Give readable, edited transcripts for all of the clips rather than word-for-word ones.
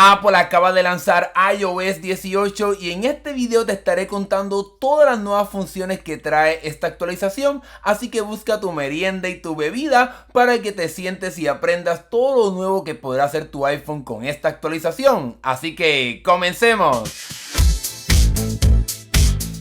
Apple acaba de lanzar iOS 18 y en este video te estaré contando todas las nuevas funciones que trae esta actualización, así que busca tu merienda y tu bebida para que te sientes y aprendas todo lo nuevo que podrá hacer tu iPhone con esta actualización. Así que comencemos.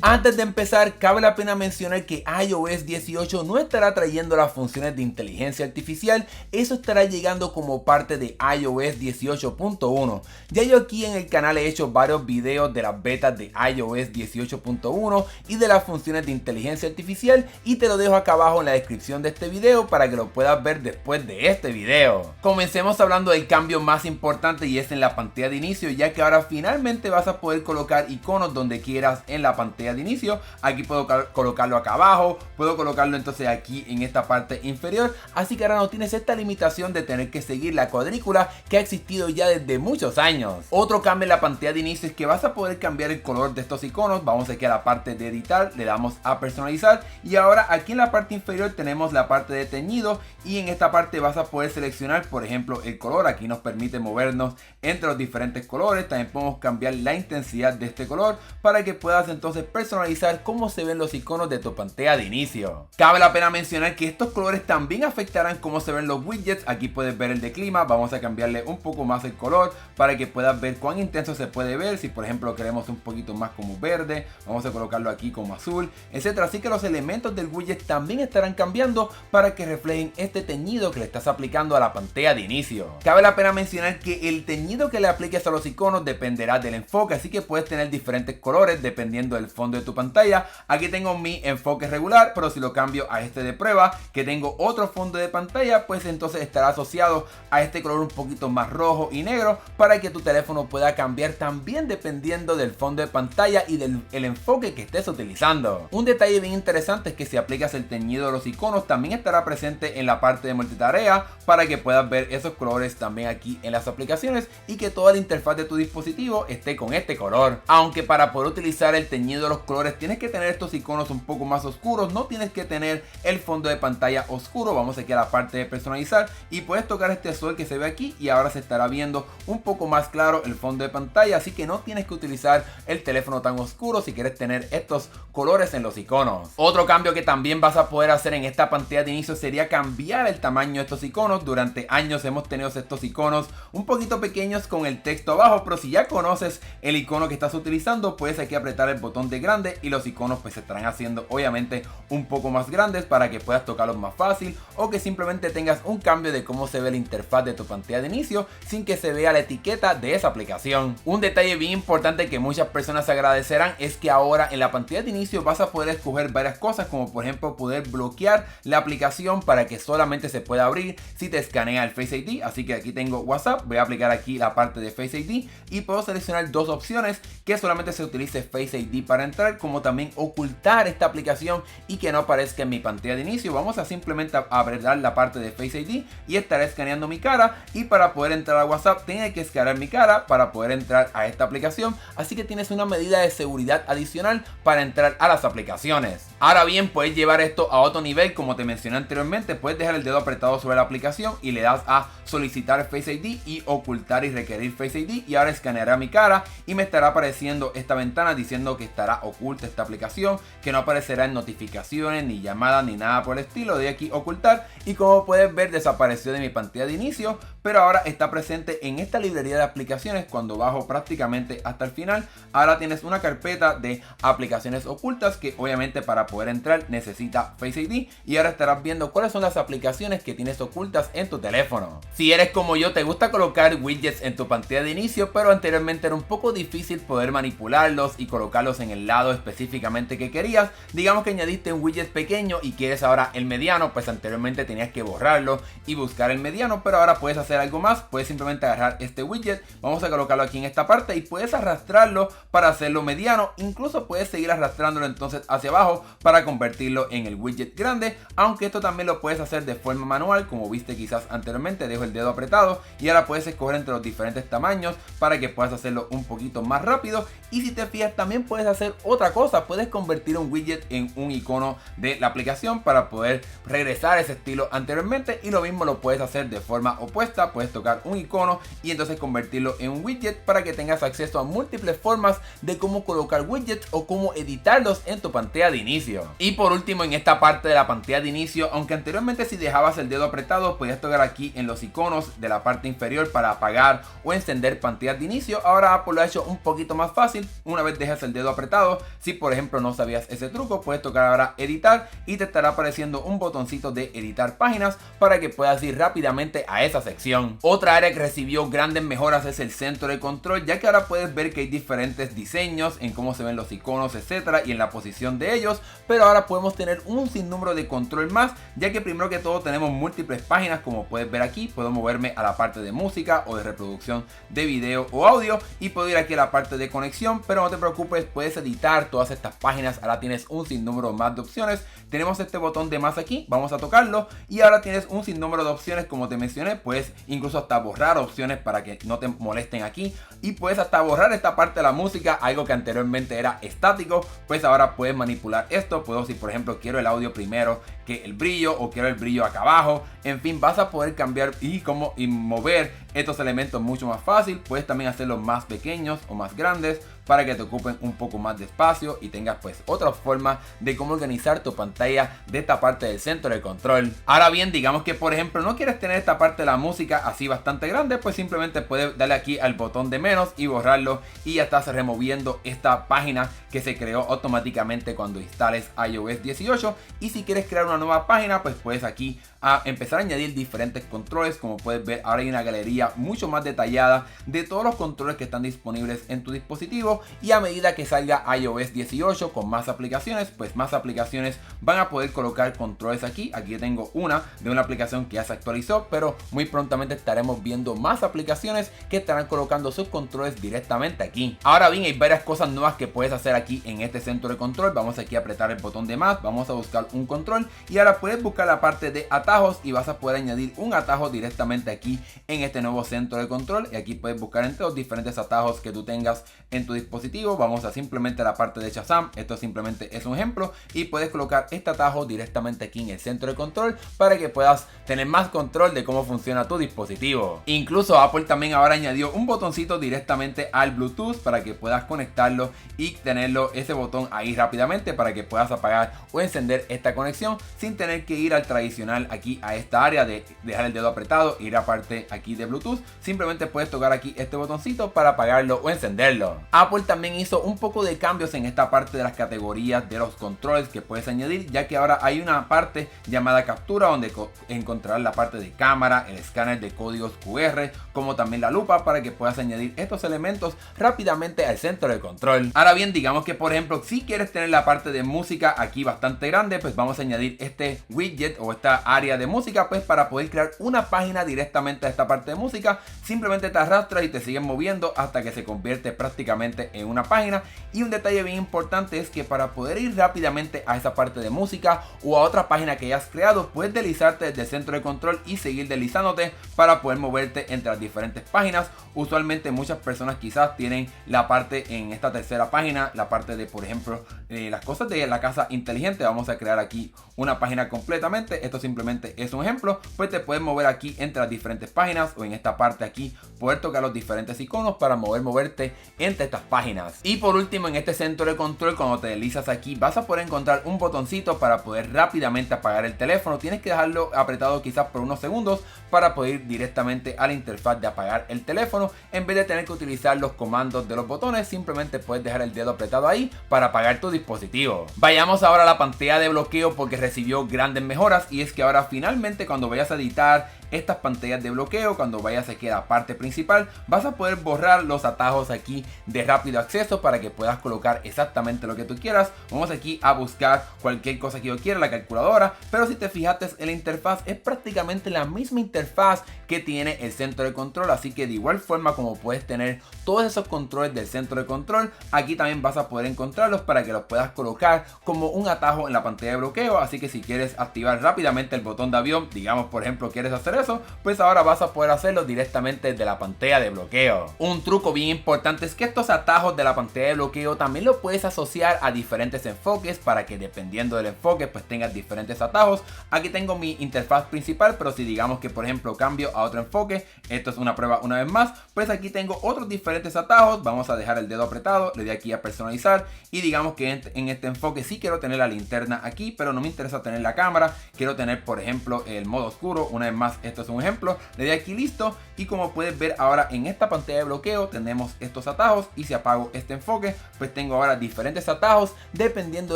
Antes de empezar, cabe la pena mencionar que iOS 18 no estará trayendo las funciones de inteligencia artificial, eso estará llegando como parte de iOS 18.1. Ya yo aquí en el canal he hecho varios videos de las betas de iOS 18.1 y de las funciones de inteligencia artificial y te lo dejo acá abajo en la descripción de este video para que lo puedas ver después de este video. Comencemos hablando del cambio más importante y es en la pantalla de inicio, ya que ahora finalmente vas a poder colocar iconos donde quieras en la pantalla de inicio. Aquí puedo colocarlo acá abajo, puedo colocarlo entonces aquí en esta parte inferior, así que ahora no tienes esta limitación de tener que seguir la cuadrícula que ha existido ya desde muchos años. Otro cambio en la pantalla de inicio es que vas a poder cambiar el color de estos iconos. Vamos aquí a la parte de editar, le damos a personalizar y ahora aquí en la parte inferior tenemos la parte de teñido y en esta parte vas a poder seleccionar por ejemplo el color. Aquí nos permite movernos entre los diferentes colores, también podemos cambiar la intensidad de este color para que puedas entonces personalizar cómo se ven los iconos de tu pantalla de inicio. Cabe la pena mencionar que estos colores también afectarán cómo se ven los widgets. Aquí puedes ver el de clima, vamos a cambiarle un poco más el color para que puedas ver cuán intenso se puede ver. Si por ejemplo queremos un poquito más como verde, vamos a colocarlo aquí como azul, etcétera. Así que los elementos del widget también estarán cambiando para que reflejen este teñido que le estás aplicando a la pantalla de inicio. Cabe la pena mencionar que el teñido que le apliques a los iconos dependerá del enfoque, así que puedes tener diferentes colores dependiendo del fondo de tu pantalla. Aquí tengo mi enfoque regular, pero si lo cambio a este de prueba, que tengo otro fondo de pantalla, pues entonces estará asociado a este color un poquito más rojo y negro para que tu teléfono pueda cambiar también dependiendo del fondo de pantalla y del enfoque que estés utilizando. Un detalle bien interesante es que si aplicas el teñido de los iconos también estará presente en la parte de multitarea para que puedas ver esos colores también aquí en las aplicaciones y que toda la interfaz de tu dispositivo esté con este color. Aunque para poder utilizar el teñido de los colores tienes que tener estos iconos un poco más oscuros, no tienes que tener el fondo de pantalla oscuro. Vamos aquí a la parte de personalizar y puedes tocar este sol que se ve aquí y ahora se estará viendo un poco más claro el fondo de pantalla, así que no tienes que utilizar el teléfono tan oscuro si quieres tener estos colores en los iconos. Otro cambio que también vas a poder hacer en esta pantalla de inicio sería cambiar el tamaño de estos iconos. Durante años hemos tenido estos iconos un poquito pequeños con el texto abajo, pero si ya conoces el icono que estás utilizando, puedes aquí apretar el botón de grande y los iconos pues se estarán haciendo obviamente un poco más grandes para que puedas tocarlos más fácil o que simplemente tengas un cambio de cómo se ve la interfaz de tu pantalla de inicio sin que se vea la etiqueta de esa aplicación. Un detalle bien importante que muchas personas agradecerán es que ahora en la pantalla de inicio vas a poder escoger varias cosas, como por ejemplo poder bloquear la aplicación para que solamente se pueda abrir si te escanea el Face ID. Así que aquí tengo WhatsApp, voy a aplicar aquí la parte de Face ID y puedo seleccionar dos opciones: que solamente se utilice Face ID para entrar, como también ocultar esta aplicación y que no aparezca en mi pantalla de inicio. Vamos a simplemente apretar la parte de Face ID y estaré escaneando mi cara, y para poder entrar a WhatsApp tiene que escanear mi cara para poder entrar a esta aplicación, así que tienes una medida de seguridad adicional para entrar a las aplicaciones. Ahora bien, puedes llevar esto a otro nivel. Como te mencioné anteriormente, puedes dejar el dedo apretado sobre la aplicación y le das a solicitar Face ID y ocultar y requerir Face ID, y ahora escaneará mi cara y me estará apareciendo esta ventana diciendo que estará oculta esta aplicación, que no aparecerá en notificaciones ni llamadas ni nada por el estilo. De aquí ocultar y como puedes ver desapareció de mi pantalla de inicio, pero ahora está presente en esta librería de aplicaciones. Cuando bajo prácticamente hasta el final, ahora tienes una carpeta de aplicaciones ocultas que obviamente para poder entrar necesita Face ID, y ahora estarás viendo cuáles son las aplicaciones que tienes ocultas en tu teléfono. Si eres como yo, te gusta colocar widgets en tu pantalla de inicio, pero anteriormente era un poco difícil poder manipularlos y colocarlos en el lado específicamente que querías. Digamos que añadiste un widget pequeño y quieres ahora el mediano, pues anteriormente tenías que borrarlo y buscar el mediano, pero ahora puedes hacer algo más. Puedes simplemente agarrar este widget, vamos a colocarlo aquí en esta parte y puedes arrastrarlo para hacerlo mediano. Incluso puedes seguir arrastrándolo entonces hacia abajo para convertirlo en el widget grande, aunque esto también lo puedes hacer de forma manual, como viste quizás anteriormente. Dejo el dedo apretado y ahora puedes escoger entre los diferentes tamaños para que puedas hacerlo un poquito más rápido. Y si te fijas, también puedes hacer otra cosa, puedes convertir un widget en un icono de la aplicación para poder regresar a ese estilo anteriormente, y lo mismo lo puedes hacer de forma opuesta. Puedes tocar un icono y entonces convertirlo en un widget para que tengas acceso a múltiples formas de cómo colocar widgets o cómo editarlos en tu pantalla de inicio. Y por último, en esta parte de la pantalla de inicio, aunque anteriormente si dejabas el dedo apretado podías tocar aquí en los iconos de la parte inferior para apagar o encender pantallas de inicio, ahora Apple lo ha hecho un poquito más fácil. Una vez dejas el dedo apretado, si por ejemplo no sabías ese truco, puedes tocar ahora editar y te estará apareciendo un botoncito de editar páginas para que puedas ir rápidamente a esa sección. Otra área que recibió grandes mejoras es el centro de control, ya que ahora puedes ver que hay diferentes diseños en cómo se ven los iconos, etcétera, y en la posición de ellos, pero ahora podemos tener un sinnúmero de control más, ya que primero que todo tenemos múltiples páginas. Como puedes ver aquí, puedo moverme a la parte de música o de reproducción de video o audio, y puedo ir aquí a la parte de conexión, pero no te preocupes, puedes editar todas estas páginas. Ahora tienes un sinnúmero más de opciones. Tenemos este botón de más aquí, vamos a tocarlo y ahora tienes un sinnúmero de opciones. Como te mencioné, puedes incluso hasta borrar opciones para que no te molesten aquí, y puedes hasta borrar esta parte de la música, algo que anteriormente era estático, pues ahora puedes manipular esto. Puedo, si por ejemplo quiero el audio primero que el brillo, o quiero el brillo acá abajo, en fin, vas a poder cambiar y mover estos elementos mucho más fácil. Puedes también hacerlos más pequeños o más grandes para que te ocupen un poco más de espacio y tengas pues otra forma de cómo organizar tu pantalla de esta parte del centro de control. Ahora bien, digamos que por ejemplo no quieres tener esta parte de la música así bastante grande, pues simplemente puedes darle aquí al botón de menos y borrarlo, y ya estás removiendo esta página que se creó automáticamente cuando instales iOS 18. Y si quieres crear una nueva página, pues puedes aquí empezar a añadir diferentes controles. Como puedes ver, ahora hay una galería mucho más detallada de todos los controles que están disponibles en tu dispositivo, y a medida que salga iOS 18 con más aplicaciones, pues más aplicaciones van a poder colocar controles aquí. Aquí yo tengo una de una aplicación que ya se actualizó, pero muy prontamente estaremos viendo más aplicaciones que estarán colocando sus controles directamente aquí. Ahora bien, hay varias cosas nuevas que puedes hacer aquí en este centro de control. Vamos aquí a apretar el botón de más, vamos a buscar un control, y ahora puedes buscar la parte de atajos y vas a poder añadir un atajo directamente aquí en este nuevo centro de control. Y aquí puedes buscar entre los diferentes atajos que tú tengas en tu dispositivo. Vamos a simplemente la parte de Shazam, esto simplemente es un ejemplo, y puedes colocar este atajo directamente aquí en el centro de control para que puedas tener más control de cómo funciona tu dispositivo. Incluso Apple también ahora añadió un botoncito directamente al Bluetooth para que puedas conectarlo y tenerlo ese botón ahí rápidamente para que puedas apagar o encender esta conexión sin tener que ir al tradicional aquí a esta área de dejar el dedo apretado e ir a parte aquí de Bluetooth. Simplemente puedes tocar aquí este botoncito para apagarlo o encenderlo. Apple también hizo un poco de cambios en esta parte de las categorías de los controles que puedes añadir, ya que ahora hay una parte llamada captura donde encontrarás la parte de cámara, el escáner de códigos QR, como también la lupa, para que puedas añadir estos elementos rápidamente al centro de control. Ahora bien, digamos que por ejemplo si quieres tener la parte de música aquí bastante grande, pues vamos a añadir este widget o esta área de música, pues para poder crear una página directamente a esta parte de música. Simplemente te arrastras y te sigues moviendo hasta que se convierte prácticamente en una página. Y un detalle bien importante es que para poder ir rápidamente a esa parte de música o a otra página que hayas creado, puedes deslizarte desde el centro de control y seguir deslizándote para poder moverte entre las diferentes páginas. Usualmente muchas personas quizás tienen la parte en esta tercera página, la parte de por ejemplo las cosas de la casa inteligente. Vamos a crear aquí una página completamente. Esto simplemente es un ejemplo, pues te puedes mover aquí entre las diferentes páginas, o en esta parte aquí poder tocar los diferentes iconos para moverte entre estas páginas. Y por último, en este centro de control, cuando te deslizas aquí vas a poder encontrar un botoncito para poder rápidamente apagar el teléfono. Tienes que dejarlo apretado quizás por unos segundos para poder ir directamente a la interfaz de apagar el teléfono. En vez de tener que utilizar los comandos de los botones, simplemente puedes dejar el dedo apretado ahí para apagar tu dispositivo. Vayamos ahora a la pantalla de bloqueo, porque recibió grandes mejoras, y es que ahora finalmente cuando vayas a editar estas pantallas de bloqueo, cuando vayas aquí a la parte principal, vas a poder borrar los atajos aquí de rápido acceso para que puedas colocar exactamente lo que tú quieras. Vamos aquí a buscar cualquier cosa que yo quiera, la calculadora, pero si te fijaste en la interfaz es prácticamente la misma interfaz que tiene el centro de control, así que de igual forma como puedes tener todos esos controles del centro de control, aquí también vas a poder encontrarlos para que los puedas colocar como un atajo en la pantalla de bloqueo. Así que si quieres activar rápidamente el botón de avión, digamos por ejemplo quieres hacer eso, pues ahora vas a poder hacerlo directamente desde la pantalla de bloqueo. Un truco bien importante es que estos atajos de la pantalla de bloqueo también lo puedes asociar a diferentes enfoques para que dependiendo del enfoque pues tengas diferentes atajos. Aquí tengo mi interfaz principal, pero si digamos que por ejemplo cambio a otro enfoque, esto es una prueba una vez más, pues aquí tengo otros diferentes atajos. Vamos a dejar el dedo apretado, le doy aquí a personalizar y digamos que en este enfoque sí quiero tener la linterna aquí, pero no me interesa tener la cámara, quiero tener por ejemplo el modo oscuro. Una vez más, esto es un ejemplo, le doy aquí listo y como puedes ver ahora en esta pantalla de bloqueo tenemos estos atajos y si apago este enfoque pues tengo ahora diferentes atajos dependiendo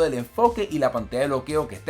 del enfoque y la pantalla de bloqueo que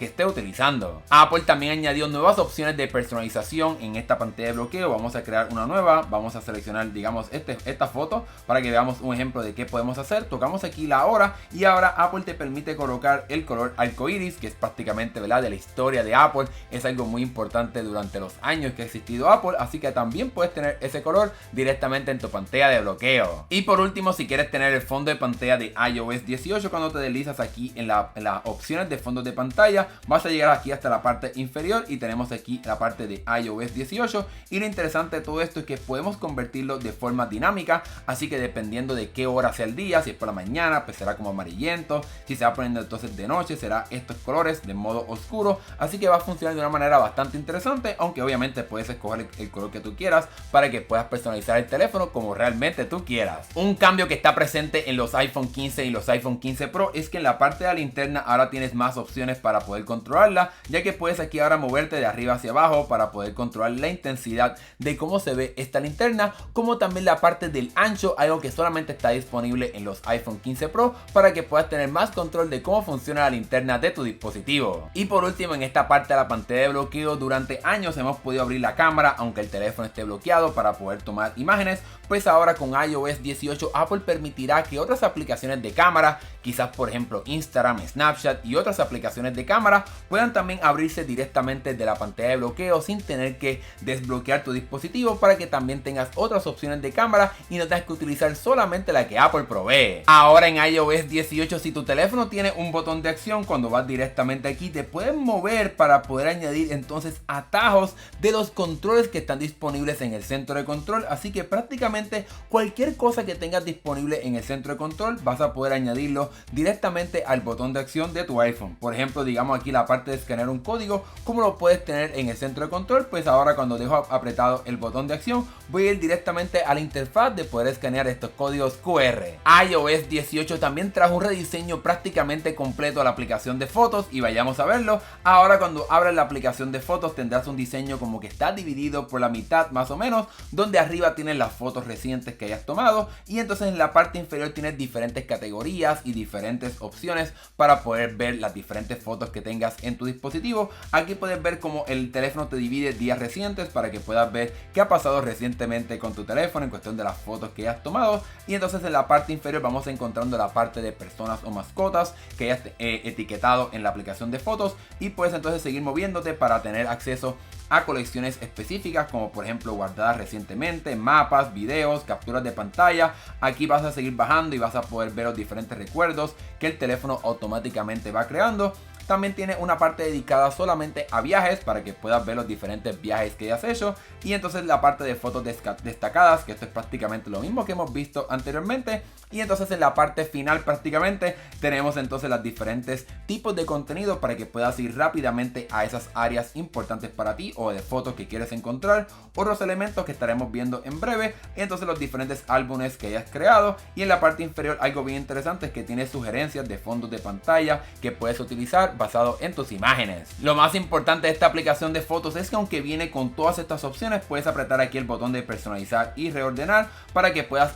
esté utilizando. Apple también añadió nuevas opciones de personalización en esta pantalla de bloqueo. Vamos a crear una nueva, vamos a seleccionar digamos esta foto para que veamos un ejemplo de qué podemos hacer. Tocamos aquí la hora y ahora Apple te permite colocar el color arcoíris, que es prácticamente, ¿verdad?, de la historia de Apple. Es algo muy importante durante los años que ha existido Apple, así que también puedes tener ese color directamente en tu pantalla de bloqueo. Y por último, si quieres tener el fondo de pantalla de iOS 18, cuando te deslizas aquí en las opciones de fondos de pantalla, vas a llegar aquí hasta la parte inferior y tenemos aquí la parte de iOS 18. Y lo interesante de todo esto es que podemos convertirlo de forma dinámica, así que dependiendo de qué hora sea el día, si es por la mañana pues será como amarillento, si se va poniendo entonces de noche será estos colores de modo oscuro, así que va a funcionar de una manera bastante interesante, aunque obviamente puedes escoger el color que tú quieras para que puedas personalizar el teléfono como realmente tú quieras. Un cambio que está presente en los iPhone 15 y los iPhone 15 Pro es que en la parte de la linterna ahora tienes más opciones para poder controlarla, ya que puedes aquí ahora moverte de arriba hacia abajo para poder controlar la intensidad de cómo se ve esta linterna, como también la parte del ancho, algo que solamente está disponible en los iPhone 15 Pro para que puedas tener más control de cómo funciona la linterna de tu dispositivo. Y por último, en esta parte de la pantalla de bloqueo, durante años hemos podido abrir la cámara aunque el teléfono esté bloqueado para poder tomar imágenes, pues ahora con iOS 18 Apple permitirá que otras aplicaciones de cámara, quizás por ejemplo Instagram, Snapchat y otras aplicaciones de cámara, puedan también abrirse directamente de la pantalla de bloqueo sin tener que desbloquear tu dispositivo, para que también tengas otras opciones de cámara y no tengas que utilizar solamente la que Apple provee. Ahora en iOS 18, si tu teléfono tiene un botón de acción, cuando vas directamente aquí te puedes mover para poder añadir entonces atajos de los controles que están disponibles en el centro de control, así que prácticamente cualquier cosa que tengas disponible en el centro de control vas a poder añadirlo directamente al botón de acción de tu iPhone. Por ejemplo, digamos aquí la parte de escanear un código, como lo puedes tener en el centro de control, pues ahora cuando dejo apretado el botón de acción voy a ir directamente a la interfaz de poder escanear estos códigos QR. iOS 18 también trajo un rediseño prácticamente completo a la aplicación de fotos y vayamos a verlo. Ahora cuando abras la aplicación de fotos tendrás un diseño como que está dividido por la mitad más o menos, donde arriba tienes las fotos recientes que hayas tomado y entonces en la parte inferior tienes diferentes categorías y diferentes opciones para poder ver las diferentes fotos que tengas en tu dispositivo. Aquí puedes ver cómo el teléfono te divide días recientes para que puedas ver qué ha pasado recientemente con tu teléfono en cuestión de las fotos que hayas tomado, y entonces en la parte inferior vamos encontrando la parte de personas o mascotas que hayas etiquetado en la aplicación de fotos, y puedes entonces seguir moviéndote para tener acceso a colecciones específicas como por ejemplo guardadas recientemente, mapas, videos, capturas de pantalla. Aquí vas a seguir bajando y vas a poder ver los diferentes recuerdos que el teléfono automáticamente va creando. También tiene una parte dedicada solamente a viajes para que puedas ver los diferentes viajes que hayas hecho. Y entonces la parte de fotos destacadas, que esto es prácticamente lo mismo que hemos visto anteriormente. Y entonces en la parte final prácticamente tenemos entonces los diferentes tipos de contenido para que puedas ir rápidamente a esas áreas importantes para ti o de fotos que quieres encontrar. Otros elementos que estaremos viendo en breve. Y entonces los diferentes álbumes que hayas creado. Y en la parte inferior algo bien interesante es que tiene sugerencias de fondos de pantalla que puedes utilizar basado en tus imágenes. Lo más importante de esta aplicación de fotos es que aunque viene con todas estas opciones, puedes apretar aquí el botón de personalizar y reordenar para que puedas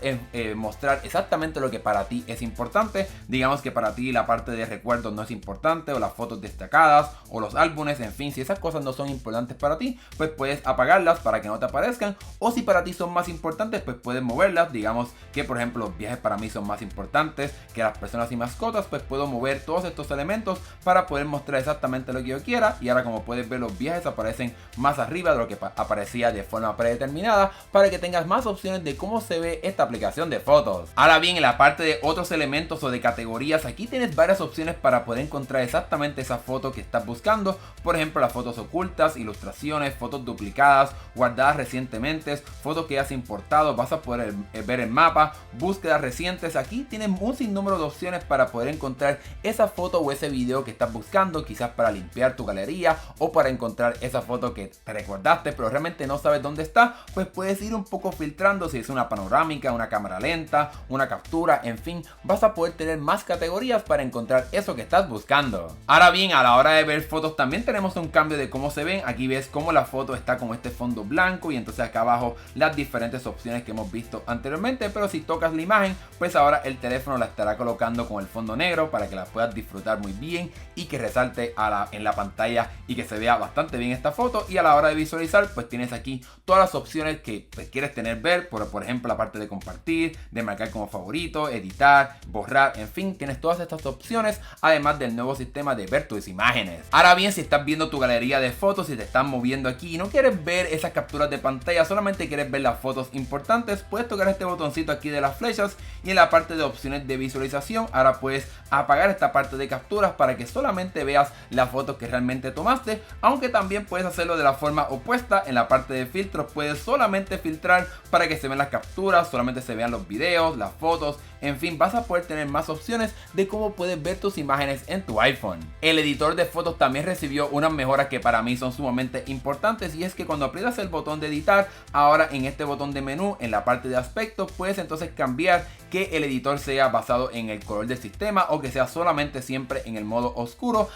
mostrar exactamente lo que para ti es importante. Digamos que para ti la parte de recuerdos no es importante, o las fotos destacadas o los álbumes, en fin, si esas cosas no son importantes para ti, pues puedes apagarlas para que no te aparezcan, o si para ti son más importantes, pues puedes moverlas. Digamos que por ejemplo los viajes para mí son más importantes que las personas y mascotas, pues puedo mover todos estos elementos para poder poder mostrar exactamente lo que yo quiera. Y ahora, como puedes ver, los viajes aparecen más arriba de lo que aparecía de forma predeterminada, para que tengas más opciones de cómo se ve esta aplicación de fotos. Ahora bien, en la parte de otros elementos o de categorías, aquí tienes varias opciones para poder encontrar exactamente esa foto que estás buscando. Por ejemplo, las fotos ocultas, ilustraciones, fotos duplicadas, guardadas recientemente, fotos que has importado. Vas a poder ver el mapa, búsquedas recientes. Aquí tienes un sinnúmero de opciones para poder encontrar esa foto o ese video que estás buscando, quizás para limpiar tu galería o para encontrar esa foto que te recordaste pero realmente no sabes dónde está. Pues puedes ir un poco filtrando si es una panorámica, una cámara lenta, una captura, en fin, vas a poder tener más categorías para encontrar eso que estás buscando. Ahora bien, a la hora de ver fotos también tenemos un cambio de cómo se ven. Aquí ves cómo la foto está con este fondo blanco y entonces acá abajo las diferentes opciones que hemos visto anteriormente, pero si tocas la imagen, pues ahora el teléfono la estará colocando con el fondo negro para que la puedas disfrutar muy bien y que resalte en la pantalla y que se vea bastante bien esta foto. Y a la hora de visualizar, pues tienes aquí todas las opciones que pues, quieres ver, por ejemplo la parte de compartir, de marcar como favorito, editar, borrar, en fin, tienes todas estas opciones, además del nuevo sistema de ver tus imágenes. Ahora bien, si estás viendo tu galería de fotos y te están moviendo aquí y no quieres ver esas capturas de pantalla, solamente quieres ver las fotos importantes, puedes tocar este botoncito aquí de las flechas y en la parte de opciones de visualización ahora puedes apagar esta parte de capturas para que solamente veas las fotos que realmente tomaste, aunque también puedes hacerlo de la forma opuesta. En la parte de filtros puedes solamente filtrar para que se vean las capturas, solamente se vean los videos, las fotos, en fin, vas a poder tener más opciones de cómo puedes ver tus imágenes en tu iPhone. El editor de fotos también recibió unas mejoras que para mí son sumamente importantes, y es que cuando aprietas el botón de editar, ahora en este botón de menú, en la parte de aspecto, puedes entonces cambiar que el editor sea basado en el color del sistema o que sea solamente siempre en el modo oscuro.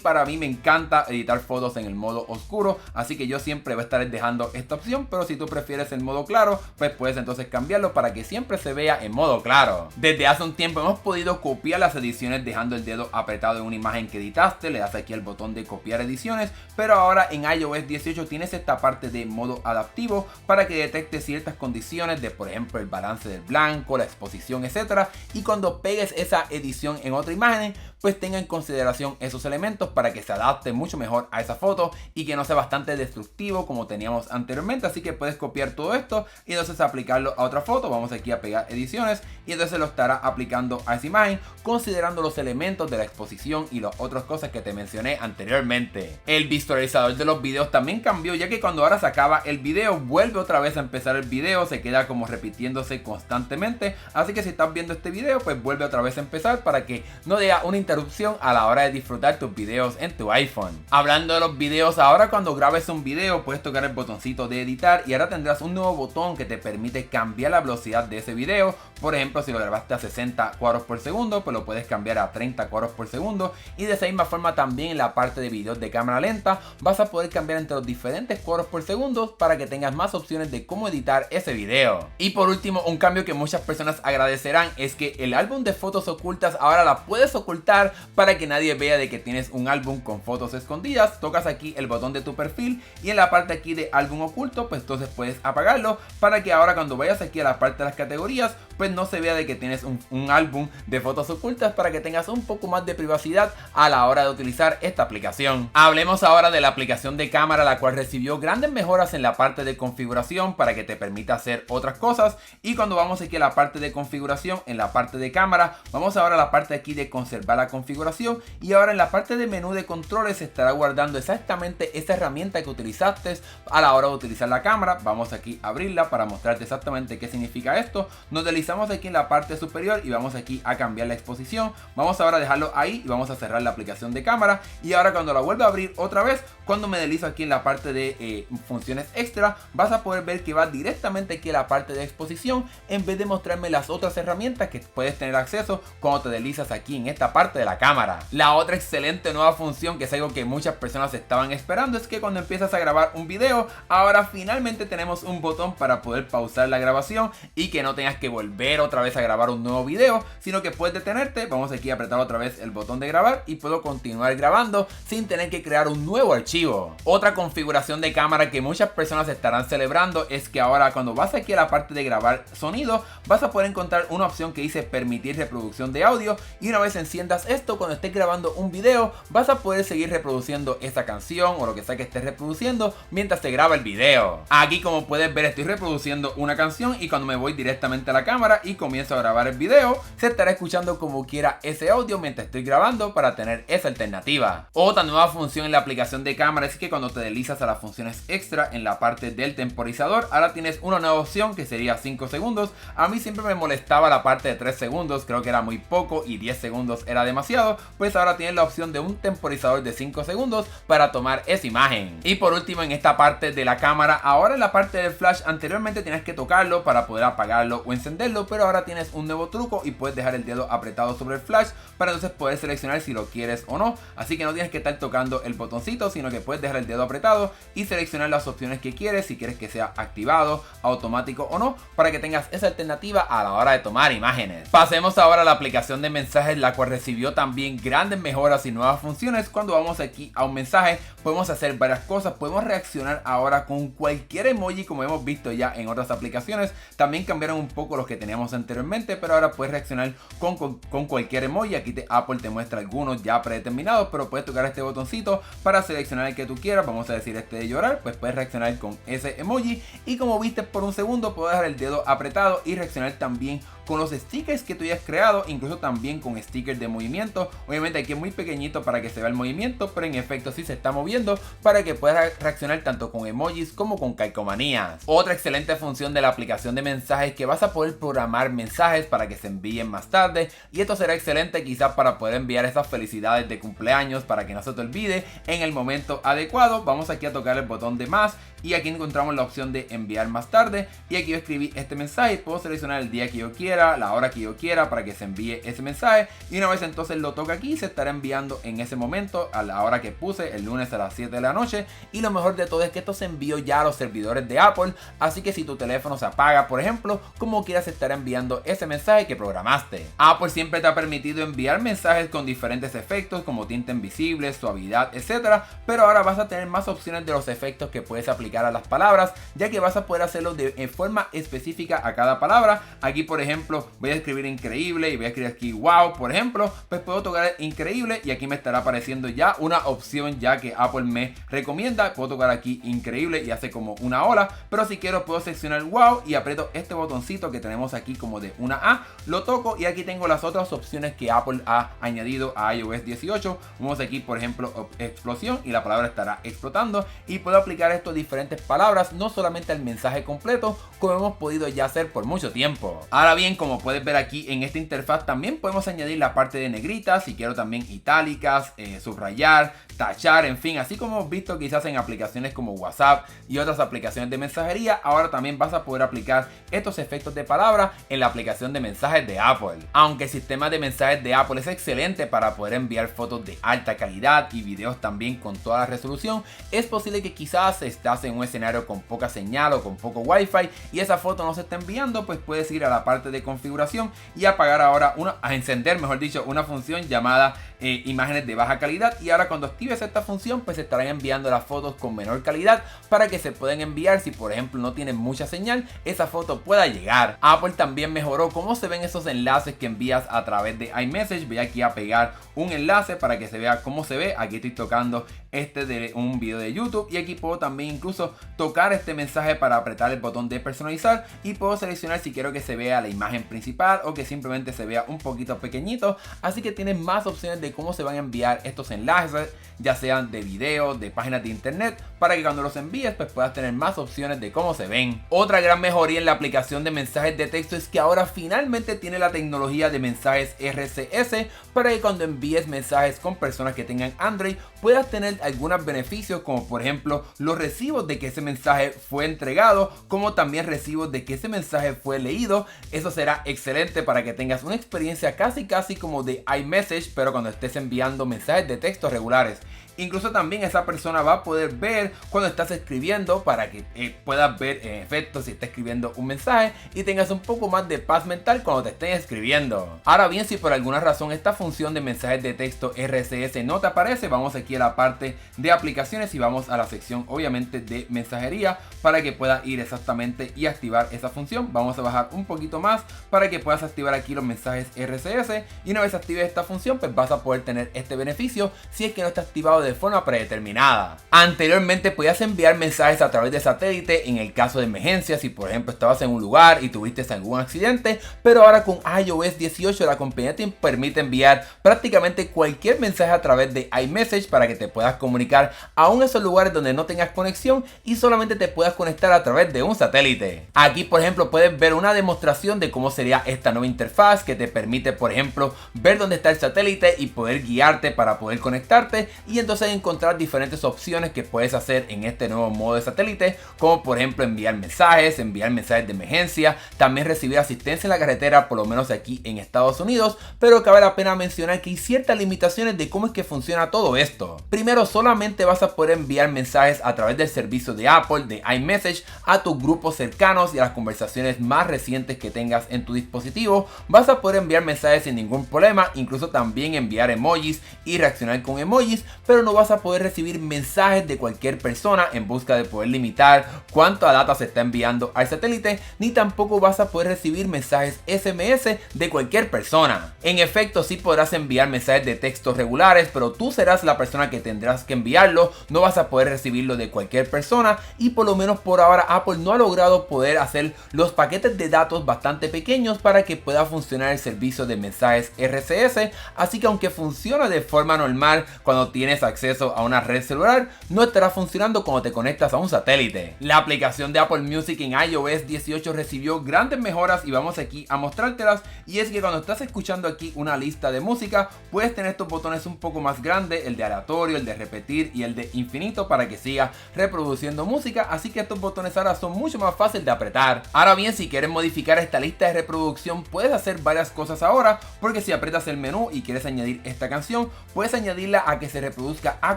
Para mí me encanta editar fotos en el modo oscuro, así que yo siempre voy a estar dejando esta opción, pero si tú prefieres el modo claro, pues puedes entonces cambiarlo para que siempre se vea en modo claro. Desde hace un tiempo hemos podido copiar las ediciones dejando el dedo apretado en una imagen que editaste, le das aquí el botón de copiar ediciones, pero ahora en iOS 18 tienes esta parte de modo adaptivo para que detecte ciertas condiciones de, por ejemplo, el balance del blanco, la exposición, etcétera, y cuando pegues esa edición en otra imagen, pues tenga en consideración esos elementos para que se adapte mucho mejor a esa foto y que no sea bastante destructivo como teníamos anteriormente. Así que puedes copiar todo esto y entonces aplicarlo a otra foto. Vamos aquí a pegar ediciones y entonces lo estará aplicando a esa imagen, considerando los elementos de la exposición y las otras cosas que te mencioné anteriormente. El visualizador de los videos también cambió, ya que cuando ahora se acaba el video, vuelve otra vez a empezar el video, se queda como repitiéndose constantemente. Así que si estás viendo este video, pues vuelve otra vez a empezar para que no dé una interrupción a la hora de disfrutar tus videos en tu iPhone. Hablando de los videos, ahora cuando grabes un video puedes tocar el botoncito de editar y ahora tendrás un nuevo botón que te permite cambiar la velocidad de ese video. Por ejemplo, si lo grabaste a 60 cuadros por segundo, pues lo puedes cambiar a 30 cuadros por segundo, y de esa misma forma también en la parte de videos de cámara lenta vas a poder cambiar entre los diferentes cuadros por segundo para que tengas más opciones de cómo editar ese video. Y por último, un cambio que muchas personas agradecerán es que el álbum de fotos ocultas ahora la puedes ocultar para que nadie vea de que tienes un álbum con fotos escondidas. Tocas aquí el botón de tu perfil y en la parte aquí de álbum oculto, pues entonces puedes apagarlo para que ahora cuando vayas aquí a la parte de las categorías, pues no se vea de que tienes un álbum de fotos ocultas, para que tengas un poco más de privacidad a la hora de utilizar esta aplicación. Hablemos ahora de la aplicación de cámara, la cual recibió grandes mejoras en la parte de configuración para que te permita hacer otras cosas. Y cuando vamos aquí a la parte de configuración, en la parte de cámara, vamos ahora a la parte aquí de conservar la configuración, y ahora en la parte de menú de controles se estará guardando exactamente esa herramienta que utilizaste a la hora de utilizar la cámara. Vamos aquí a abrirla para mostrarte exactamente qué significa esto. Nos deslizamos aquí en la parte superior y vamos aquí a cambiar la exposición. Vamos ahora a dejarlo ahí y vamos a cerrar la aplicación de cámara. Y ahora cuando la vuelva a abrir otra vez, cuando me deslizo aquí en la parte de funciones extra, vas a poder ver que va directamente aquí a la parte de exposición, en vez de mostrarme las otras herramientas que puedes tener acceso cuando te deslizas aquí en esta parte de la cámara. La otra excelente nueva función, que es algo que muchas personas estaban esperando, es que cuando empiezas a grabar un video, ahora finalmente tenemos un botón para poder pausar la grabación y que no tengas que volver otra vez a grabar un nuevo video, sino que puedes detenerte. Vamos aquí a apretar otra vez el botón de grabar y puedo continuar grabando sin tener que crear un nuevo archivo. Otra configuración de cámara que muchas personas estarán celebrando es que ahora cuando vas aquí a la parte de grabar sonido, vas a poder encontrar una opción que dice permitir reproducción de audio, y una vez enciendas esto, cuando estés grabando un video, vas a poder seguir reproduciendo esa canción o lo que sea que estés reproduciendo mientras se graba el video. Aquí, como puedes ver, estoy reproduciendo una canción y cuando me voy directamente a la cámara y comienzo a grabar el video, se estará escuchando como quiera ese audio mientras estoy grabando para tener esa alternativa. Otra nueva función en la aplicación de cámara es que cuando te deslizas a las funciones extra en la parte del temporizador, ahora tienes una nueva opción que sería 5 segundos. A mí siempre me molestaba la parte de 3 segundos, creo que era muy poco y 10 segundos era demasiado, pues ahora tienes la opción de un temporizador de 5 segundos para tomar esa imagen. Y por último, en esta parte de la cámara, ahora en la parte del flash, anteriormente tienes que tocarlo para poder apagarlo o encenderlo, pero ahora tienes un nuevo truco y puedes dejar el dedo apretado sobre el flash para entonces poder seleccionar si lo quieres o no. Así que no tienes que estar tocando el botoncito, sino que puedes dejar el dedo apretado y seleccionar las opciones que quieres, si quieres que sea activado, automático o no, para que tengas esa alternativa a la hora de tomar imágenes. Pasemos ahora a la aplicación de mensajes, la cual recibió también grandes mejoras y nuevas funciones. Cuando vamos aquí a un mensaje, podemos hacer varias cosas. Podemos reaccionar ahora con cualquier emoji, como hemos visto ya en otras aplicaciones. También cambiaron un poco los que teníamos anteriormente, pero ahora puedes reaccionar con cualquier emoji. Aquí Apple te muestra algunos ya predeterminados, pero puedes tocar este botoncito para seleccionar el que tú quieras. Vamos a decir este de llorar, pues puedes reaccionar con ese emoji. Y como viste, por un segundo puedes dejar el dedo apretado y reaccionar también con los stickers que tú hayas creado, incluso también con stickers de movimiento. Obviamente aquí es muy pequeñito para que se vea el movimiento, pero en efecto sí se está moviendo para que puedas reaccionar tanto con emojis como con calcomanías. Otra excelente función de la aplicación de mensajes es que vas a poder programar mensajes para que se envíen más tarde, y esto será excelente quizás para poder enviar esas felicidades de cumpleaños para que no se te olvide en el momento adecuado. Vamos aquí a tocar el botón de más y aquí encontramos la opción de enviar más tarde, y aquí yo escribí este mensaje, puedo seleccionar el día que yo quiera, la hora que yo quiera para que se envíe ese mensaje, y una vez entonces lo toca aquí, se estará enviando en ese momento a la hora que puse, el lunes a las 7 de la noche. Y lo mejor de todo es que esto se envió ya a los servidores de Apple, así que si tu teléfono se apaga, por ejemplo, como quieras se estará enviando ese mensaje que programaste. Apple siempre te ha permitido enviar mensajes con diferentes efectos como tinta invisible, suavidad, etcétera, pero ahora vas a tener más opciones de los efectos que puedes aplicar a las palabras, ya que vas a poder hacerlo de forma específica a cada palabra. Aquí, por ejemplo, voy a escribir increíble y voy a escribir aquí wow, por ejemplo, pues puedo tocar increíble y aquí me estará apareciendo ya una opción ya que Apple me recomienda. Puedo tocar aquí increíble y hace como una ola, pero si quiero puedo seleccionar wow y aprieto este botoncito que tenemos aquí como de una A, lo toco y aquí tengo las otras opciones que Apple ha añadido a iOS 18. Vamos aquí, por ejemplo, explosión, y la palabra estará explotando, y puedo aplicar esto a diferentes palabras, no solamente al mensaje completo, como hemos podido ya hacer por mucho tiempo. Ahora bien, como puedes ver aquí en esta interfaz, también podemos añadir la parte de negritas, si quiero también itálicas, subrayar, tachar, en fin, así como hemos visto quizás en aplicaciones como WhatsApp y otras aplicaciones de mensajería, ahora también vas a poder aplicar estos efectos de palabra en la aplicación de mensajes de Apple. Aunque el sistema de mensajes de Apple es excelente para poder enviar fotos de alta calidad y videos también con toda la resolución, es posible que quizás estás en un escenario con poca señal o con poco wifi y esa foto no se está enviando, pues puedes ir a la parte de configuración y apagar ahora a encender, mejor dicho, una función llamada imágenes de baja calidad, y ahora cuando actives esta función pues se estarán enviando las fotos con menor calidad para que se puedan enviar si por ejemplo no tienen mucha señal, esa foto pueda llegar. Apple también mejoró cómo se ven esos enlaces que envías a través de iMessage. Voy aquí a pegar un enlace para que se vea cómo se ve. Aquí estoy tocando este de un video de YouTube y aquí puedo también incluso tocar este mensaje para apretar el botón de personalizar y puedo seleccionar si quiero que se vea la imagen principal o que simplemente se vea un poquito pequeñito. Así que tienes más opciones de cómo se van a enviar estos enlaces, ya sean de video, de páginas de internet, para que cuando los envíes pues puedas tener más opciones de cómo se ven. Otra gran mejoría en la aplicación de mensajes de texto es que ahora finalmente tiene la tecnología de mensajes RCS para que cuando envíes mensajes con personas que tengan Android puedas tener algunos beneficios, como por ejemplo los recibos de que ese mensaje fue entregado, como también recibos de que ese mensaje fue leído. Eso será excelente para que tengas una experiencia casi como de iMessage, pero cuando estés enviando mensajes de texto regulares. Incluso también esa persona va a poder ver cuando estás escribiendo para que puedas ver en efecto si está escribiendo un mensaje y tengas un poco más de paz mental cuando te estén escribiendo. Ahora bien, si por alguna razón esta función de mensajes de texto RCS no te aparece, vamos aquí a la parte de aplicaciones y vamos a la sección obviamente de mensajería para que puedas ir exactamente y activar esa función. Vamos a bajar un poquito más para que puedas activar aquí los mensajes RCS y una vez actives esta función pues vas a poder tener este beneficio si es que no está activado de forma predeterminada. Anteriormente podías enviar mensajes a través de satélite en el caso de emergencia, si por ejemplo estabas en un lugar y tuviste algún accidente, pero ahora con iOS 18 la compañía te permite enviar prácticamente cualquier mensaje a través de iMessage para que te puedas comunicar aún en esos lugares donde no tengas conexión y solamente te puedas conectar a través de un satélite. Aquí por ejemplo puedes ver una demostración de cómo sería esta nueva interfaz que te permite por ejemplo ver dónde está el satélite y poder guiarte para poder conectarte y entonces encontrar diferentes opciones que puedes hacer en este nuevo modo de satélite, como por ejemplo enviar mensajes de emergencia, también recibir asistencia en la carretera, por lo menos aquí en Estados Unidos, pero cabe la pena mencionar que hay ciertas limitaciones de cómo es que funciona todo esto. Primero, solamente vas a poder enviar mensajes a través del servicio de Apple de iMessage a tus grupos cercanos y a las conversaciones más recientes que tengas en tu dispositivo. Vas a poder enviar mensajes sin ningún problema, incluso también enviar emojis y reaccionar con emojis, pero no vas a poder recibir mensajes de cualquier persona en busca de poder limitar cuánta data se está enviando al satélite, ni tampoco vas a poder recibir mensajes SMS de cualquier persona. En efecto, sí podrás enviar mensajes de texto regulares, pero tú serás la persona que tendrás que enviarlo, no vas a poder recibirlo de cualquier persona y por lo menos por ahora Apple no ha logrado poder hacer los paquetes de datos bastante pequeños para que pueda funcionar el servicio de mensajes RCS, así que aunque funciona de forma normal cuando tienes acceso a una red celular, no estará funcionando cuando te conectas a un satélite. La aplicación de Apple Music en iOS 18 recibió grandes mejoras y vamos aquí a mostrártelas, y es que cuando estás escuchando aquí una lista de música puedes tener estos botones un poco más grandes, el de aleatorio, el de repetir y el de infinito para que siga reproduciendo música, así que estos botones ahora son mucho más fáciles de apretar. Ahora bien, si quieres modificar esta lista de reproducción puedes hacer varias cosas ahora, porque si aprietas el menú y quieres añadir esta canción puedes añadirla a que se reproduzca a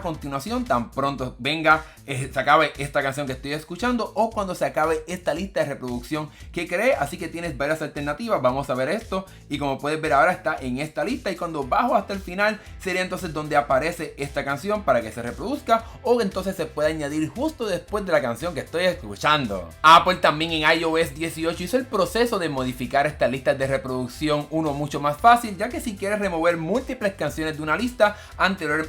continuación tan pronto venga, se acabe esta canción que estoy escuchando o cuando se acabe esta lista de reproducción que creé, así que tienes varias alternativas. Vamos a ver esto y como puedes ver ahora está en esta lista y cuando bajo hasta el final sería entonces donde aparece esta canción para que se reproduzca o entonces se puede añadir justo después de la canción que estoy escuchando. Apple también en iOS 18 hizo el proceso de modificar estas listas de reproducción uno mucho más fácil, ya que si quieres remover múltiples canciones de una lista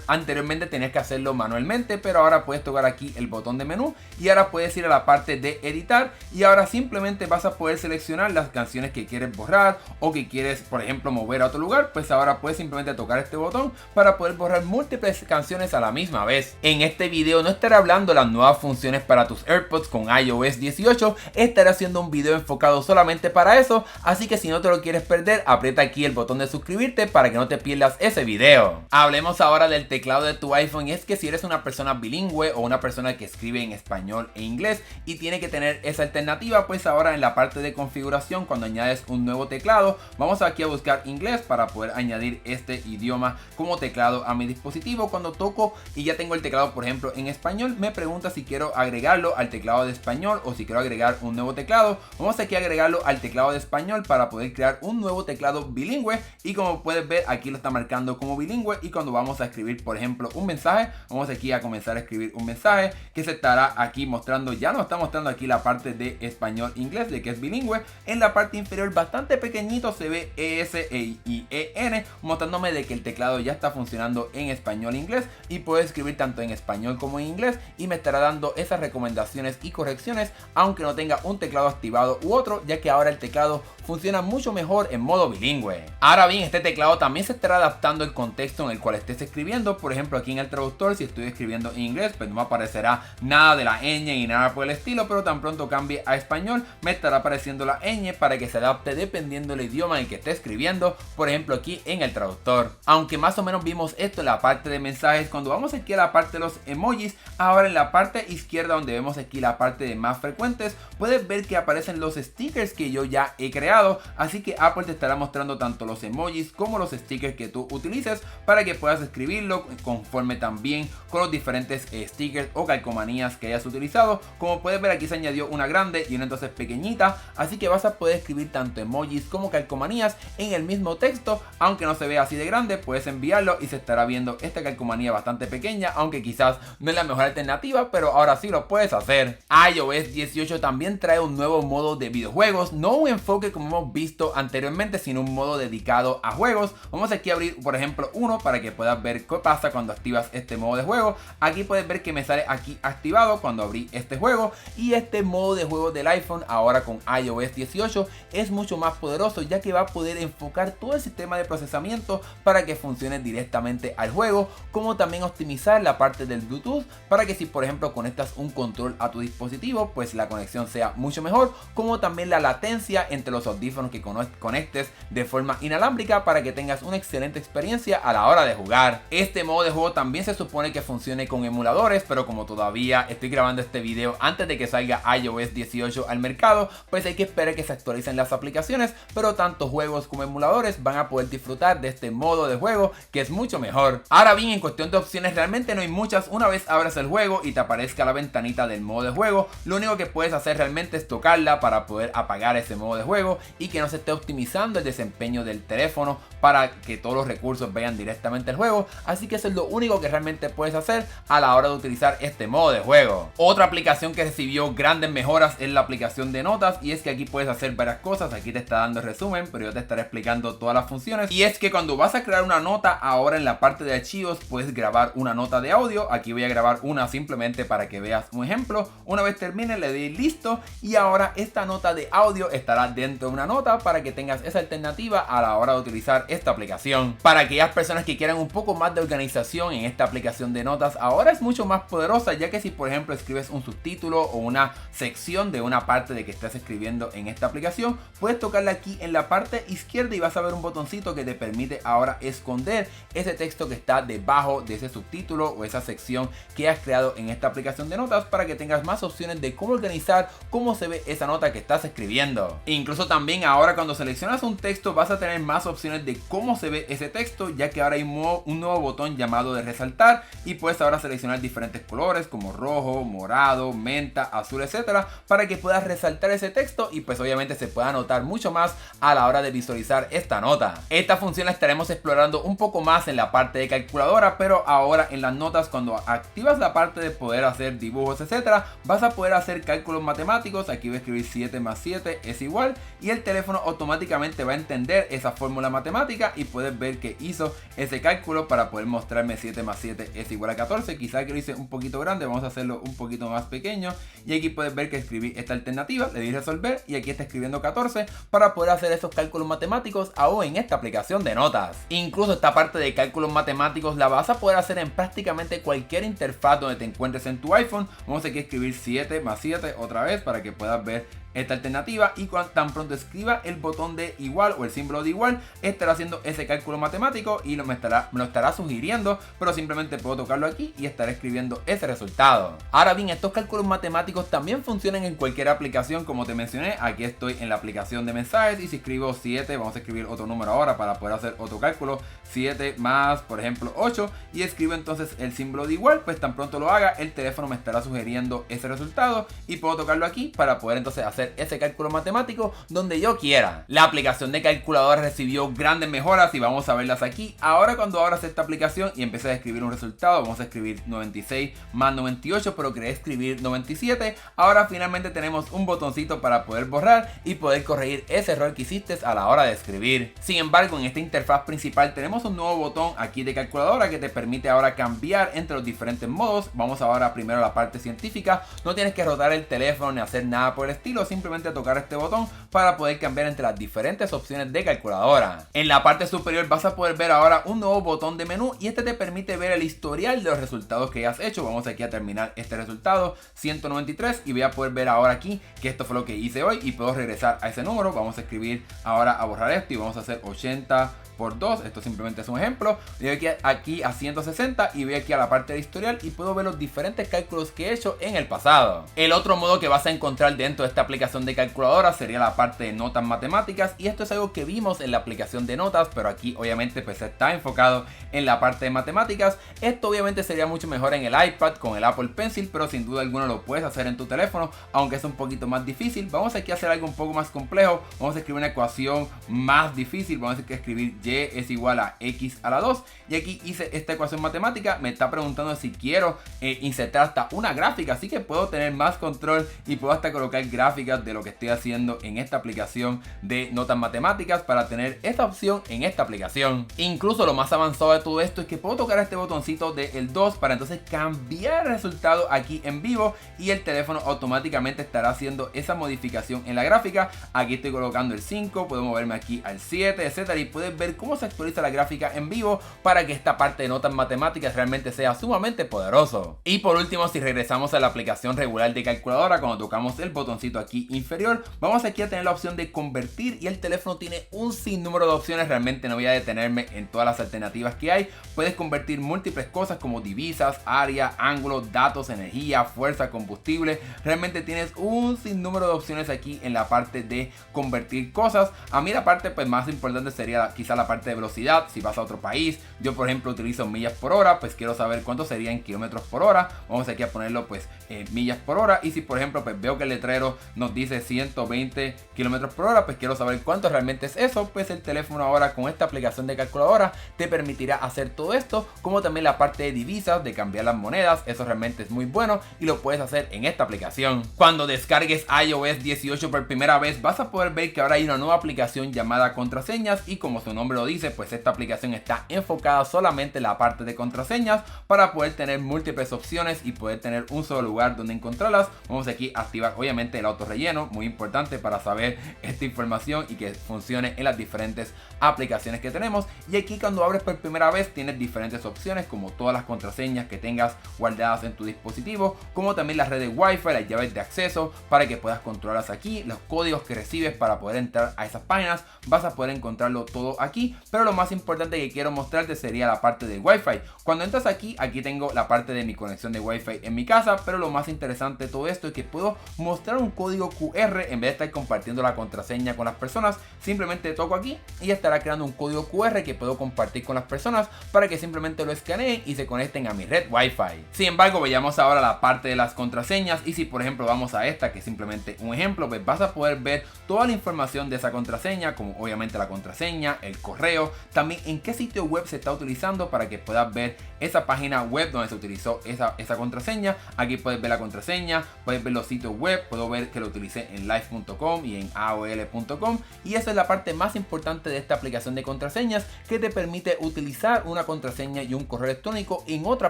anteriormente tenías que hacerlo manualmente, pero ahora puedes tocar aquí el botón de menú y ahora puedes ir a la parte de editar y ahora simplemente vas a poder seleccionar las canciones que quieres borrar o que quieres por ejemplo mover a otro lugar, pues ahora puedes simplemente tocar este botón para poder borrar múltiples canciones a la misma vez. En este video no estaré hablando de las nuevas funciones para tus AirPods con iOS 18, estaré haciendo un video enfocado solamente para eso, así que si no te lo quieres perder aprieta aquí el botón de suscribirte para que no te pierdas ese video. Hablemos ahora del teclado de tu iPhone, y es que si eres una persona bilingüe o una persona que escribe en español e inglés y tiene que tener esa alternativa, pues ahora en la parte de configuración cuando añades un nuevo teclado vamos aquí a buscar inglés para poder añadir este idioma como teclado a mi dispositivo. Cuando toco y ya tengo el teclado por ejemplo en español, me pregunta si quiero agregarlo al teclado de español o si quiero agregar un nuevo teclado. Vamos aquí a agregarlo al teclado de español para poder crear un nuevo teclado bilingüe y como puedes ver aquí lo está marcando como bilingüe y cuando vamos a escribir por ejemplo un mensaje, vamos aquí a comenzar a escribir un mensaje que se estará aquí mostrando, ya nos está mostrando aquí la parte de español inglés de que es bilingüe. En la parte inferior bastante pequeñito se ve ES y EN mostrándome de que el teclado ya está funcionando en español inglés y puedo escribir tanto en español como en inglés y me estará dando esas recomendaciones y correcciones aunque no tenga un teclado activado u otro, ya que ahora el teclado funciona mucho mejor en modo bilingüe. Ahora bien, este teclado también se estará adaptando al contexto en el cual estés escribiendo. Por ejemplo, aquí en el traductor, si estoy escribiendo en inglés, pues no me aparecerá nada de la ñ y nada por el estilo, pero tan pronto cambie a español, me estará apareciendo la ñ para que se adapte dependiendo del idioma en el que esté escribiendo, por ejemplo aquí en el traductor. Aunque más o menos vimos esto en la parte de mensajes, cuando vamos aquí a la parte de los emojis, ahora en la parte izquierda donde vemos aquí la parte de más frecuentes, puedes ver que aparecen los stickers que yo ya he creado, así que Apple te estará mostrando tanto los emojis como los stickers que tú utilices para que puedas escribirlo conforme conforme también con los diferentes stickers o calcomanías que hayas utilizado. Como puedes ver, aquí se añadió una grande y una entonces pequeñita, así que vas a poder escribir tanto emojis como calcomanías en el mismo texto. Aunque no se vea así de grande, puedes enviarlo y se estará viendo esta calcomanía bastante pequeña, aunque quizás no es la mejor alternativa, pero ahora sí lo puedes hacer. iOS 18 también trae un nuevo modo de videojuegos, no un enfoque como hemos visto anteriormente, sino un modo dedicado a juegos. Vamos aquí a abrir por ejemplo uno para que puedas ver qué pasa cuando activas este modo de juego. Aquí puedes ver que me sale aquí activado cuando abrí este juego, y este modo de juego del iPhone ahora con iOS 18 es mucho más poderoso, ya que va a poder enfocar todo el sistema de procesamiento para que funcione directamente al juego, como también optimizar la parte del Bluetooth para que si por ejemplo conectas un control a tu dispositivo, pues la conexión sea mucho mejor, como también la latencia entre los audífonos que conectes de forma inalámbrica para que tengas una excelente experiencia a la hora de jugar. Este modo de juego también se supone que funcione con emuladores, pero como todavía estoy grabando este video antes de que salga iOS 18 al mercado, pues hay que esperar que se actualicen las aplicaciones, pero tanto juegos como emuladores van a poder disfrutar de este modo de juego que es mucho mejor. Ahora bien, en cuestión de opciones realmente no hay muchas. Una vez abras el juego y te aparezca la ventanita del modo de juego, lo único que puedes hacer realmente es tocarla para poder apagar ese modo de juego y que no se esté optimizando el desempeño del teléfono para que todos los recursos vayan directamente al juego. Así que eso es lo único que realmente puedes hacer a la hora de utilizar este modo de juego. Otra aplicación que recibió grandes mejoras es la aplicación de notas, y es que aquí puedes hacer varias cosas. Aquí te está dando el resumen, pero yo te estaré explicando todas las funciones. Y es que cuando vas a crear una nota, ahora en la parte de archivos puedes grabar una nota de audio. Aquí voy a grabar una simplemente para que veas un ejemplo. Una vez termine le doy listo, y ahora esta nota de audio estará dentro de una nota para que tengas esa alternativa a la hora de utilizar esta aplicación. Para aquellas personas que quieran un poco más de organización en esta aplicación de notas, ahora es mucho más poderosa, ya que si por ejemplo escribes un subtítulo o una sección de una parte de que estás escribiendo en esta aplicación, puedes tocarla aquí en la parte izquierda y vas a ver un botoncito que te permite ahora esconder ese texto que está debajo de ese subtítulo o esa sección que has creado en esta aplicación de notas, para que tengas más opciones de cómo organizar cómo se ve esa nota que estás escribiendo. E incluso también ahora cuando seleccionas un texto vas a tener más opciones de cómo se ve ese texto, ya que ahora hay un nuevo botón llamado de resaltar, y puedes ahora seleccionar diferentes colores como rojo, morado, menta, azul, etcétera, para que puedas resaltar ese texto y pues obviamente se pueda notar mucho más a la hora de visualizar esta nota. Esta función la estaremos explorando un poco más en la parte de calculadora, pero ahora en las notas, cuando activas la parte de poder hacer dibujos, etcétera, vas a poder hacer cálculos matemáticos. Aquí voy a escribir 7 más 7 es igual, y el teléfono automáticamente va a entender esa fórmula matemática y puedes ver que hizo ese cálculo para poder mostrarme 7 más 7 es igual a 14. Quizá que lo hice un poquito grande, vamos a hacerlo un poquito más pequeño, y aquí puedes ver que escribí esta alternativa, le di resolver y aquí está escribiendo 14 para poder hacer esos cálculos matemáticos aún en esta aplicación de notas. Incluso esta parte de cálculos matemáticos la vas a poder hacer en prácticamente cualquier interfaz donde te encuentres en tu iPhone. Vamos aquí a escribir 7 más 7 otra vez para que puedas ver esta alternativa, y cuando tan pronto escriba el botón de igual o el símbolo de igual, estará haciendo ese cálculo matemático y me lo estará sugiriendo, pero simplemente puedo tocarlo aquí y estaré escribiendo ese resultado. Ahora bien, estos cálculos matemáticos también funcionan en cualquier aplicación, como te mencioné. Aquí estoy en la aplicación de mensajes, y si escribo 7, vamos a escribir otro número ahora para poder hacer otro cálculo, 7 más por ejemplo 8, y escribo entonces el símbolo de igual, pues tan pronto lo haga el teléfono me estará sugiriendo ese resultado y puedo tocarlo aquí para poder entonces hacer ese cálculo matemático donde yo quiera. La aplicación de calculadora recibió grandes mejoras y vamos a verlas aquí. Ahora cuando abras esta aplicación y empieces a escribir un resultado, vamos a escribir 96 más 98, pero quería escribir 97. Ahora finalmente tenemos un botoncito para poder borrar y poder corregir ese error que hiciste a la hora de escribir. Sin embargo, en esta interfaz principal tenemos un nuevo botón aquí de calculadora que te permite ahora cambiar entre los diferentes modos. Vamos ahora primero a la parte científica. No tienes que rotar el teléfono ni hacer nada por el estilo, simplemente tocar este botón para poder cambiar entre las diferentes opciones de calculadora. En la parte superior vas a poder ver ahora un nuevo botón de menú, y este te permite ver el historial de los resultados que has hecho. Vamos aquí a terminar este resultado 193 y voy a poder ver ahora aquí que esto fue lo que hice hoy y puedo regresar a ese número. Vamos a escribir ahora a borrar esto y vamos a hacer 80 por 2, esto simplemente es un ejemplo. Voy aquí a 160 y voy aquí a la parte de historial y puedo ver los diferentes cálculos que he hecho en el pasado. El otro modo que vas a encontrar dentro de esta aplicación de calculadora sería la parte de notas matemáticas, y esto es algo que vimos en la aplicación de notas, pero aquí obviamente pues está enfocado en la parte de matemáticas. Esto obviamente sería mucho mejor en el iPad con el Apple Pencil, pero sin duda alguna lo puedes hacer en tu teléfono, aunque es un poquito más difícil. Vamos aquí a hacer algo un poco más complejo. Vamos a escribir una ecuación más difícil. Vamos a escribir y es igual a x a la 2, y aquí hice esta ecuación matemática. Me está preguntando si quiero insertar hasta una gráfica, así que puedo tener más control y puedo hasta colocar gráficas de lo que estoy haciendo en esta aplicación de notas matemáticas para tener esta opción en esta aplicación. Incluso lo más avanzado de todo esto es que puedo tocar este botoncito del 2 para entonces cambiar el resultado aquí en vivo, y el teléfono automáticamente estará haciendo esa modificación en la gráfica. Aquí estoy colocando el 5, puedo moverme aquí al 7, etcétera, y puedes ver cómo se actualiza la gráfica en vivo para que esta parte de notas matemáticas realmente sea sumamente poderoso. Y por último, si regresamos a la aplicación regular de calculadora, cuando tocamos el botoncito aquí inferior, vamos aquí a tener la opción de convertir, y el teléfono tiene un sinnúmero de opciones. Realmente no voy a detenerme en todas las alternativas que hay. Puedes convertir múltiples cosas como divisas, área, ángulo, datos, energía, fuerza, combustible. Realmente tienes un sinnúmero de opciones aquí en la parte de convertir cosas. A mí la parte pues más importante sería quizá la parte de velocidad. Si vas a otro país, yo por ejemplo utilizo millas por hora, pues quiero saber cuánto sería en kilómetros por hora. Vamos aquí a ponerlo pues millas por hora, y si por ejemplo pues veo que el letrero nos dice 120 kilómetros por hora, pues quiero saber cuánto realmente es eso. Pues el teléfono ahora con esta aplicación de calculadora te permitirá hacer todo esto, como también la parte de divisas, de cambiar las monedas. Eso realmente es muy bueno y lo puedes hacer en esta aplicación. Cuando descargues iOS 18 por primera vez, vas a poder ver que ahora hay una nueva aplicación llamada contraseñas, y como su nombre lo dice, pues esta aplicación está enfocada solamente en la parte de contraseñas para poder tener múltiples opciones y poder tener un solo lugar donde encontrarlas. Vamos aquí a activar obviamente el auto relleno, muy importante para saber esta información y que funcione en las diferentes aplicaciones que tenemos. Y aquí cuando abres por primera vez tienes diferentes opciones, como todas las contraseñas que tengas guardadas en tu dispositivo, como también las redes Wi-Fi, las llaves de acceso para que puedas controlarlas aquí, los códigos que recibes para poder entrar a esas páginas. Vas a poder encontrarlo todo aquí, pero lo más importante que quiero mostrarte sería la parte de Wi-Fi. Cuando entras aquí tengo la parte de mi conexión de Wi-Fi en mi casa, pero lo más interesante de todo esto es que puedo mostrar un código QR en vez de estar compartiendo la contraseña con las personas. Simplemente toco aquí y estará creando un código QR que puedo compartir con las personas para que simplemente lo escaneen y se conecten a mi red Wi-Fi. Sin embargo, vayamos ahora a la parte de las contraseñas, y si por ejemplo vamos a esta, que es simplemente un ejemplo, pues vas a poder ver toda la información de esa contraseña, como obviamente la contraseña, el correo, también en qué sitio web se está utilizando para que puedas ver esa página web donde se utilizó esa contraseña. Aquí puedes ver la contraseña, puedes ver los sitios web, puedo ver que lo utilicé en live.com y en aol.com, y esa es la parte más importante de esta aplicación de contraseñas, que te permite utilizar una contraseña y un correo electrónico en otra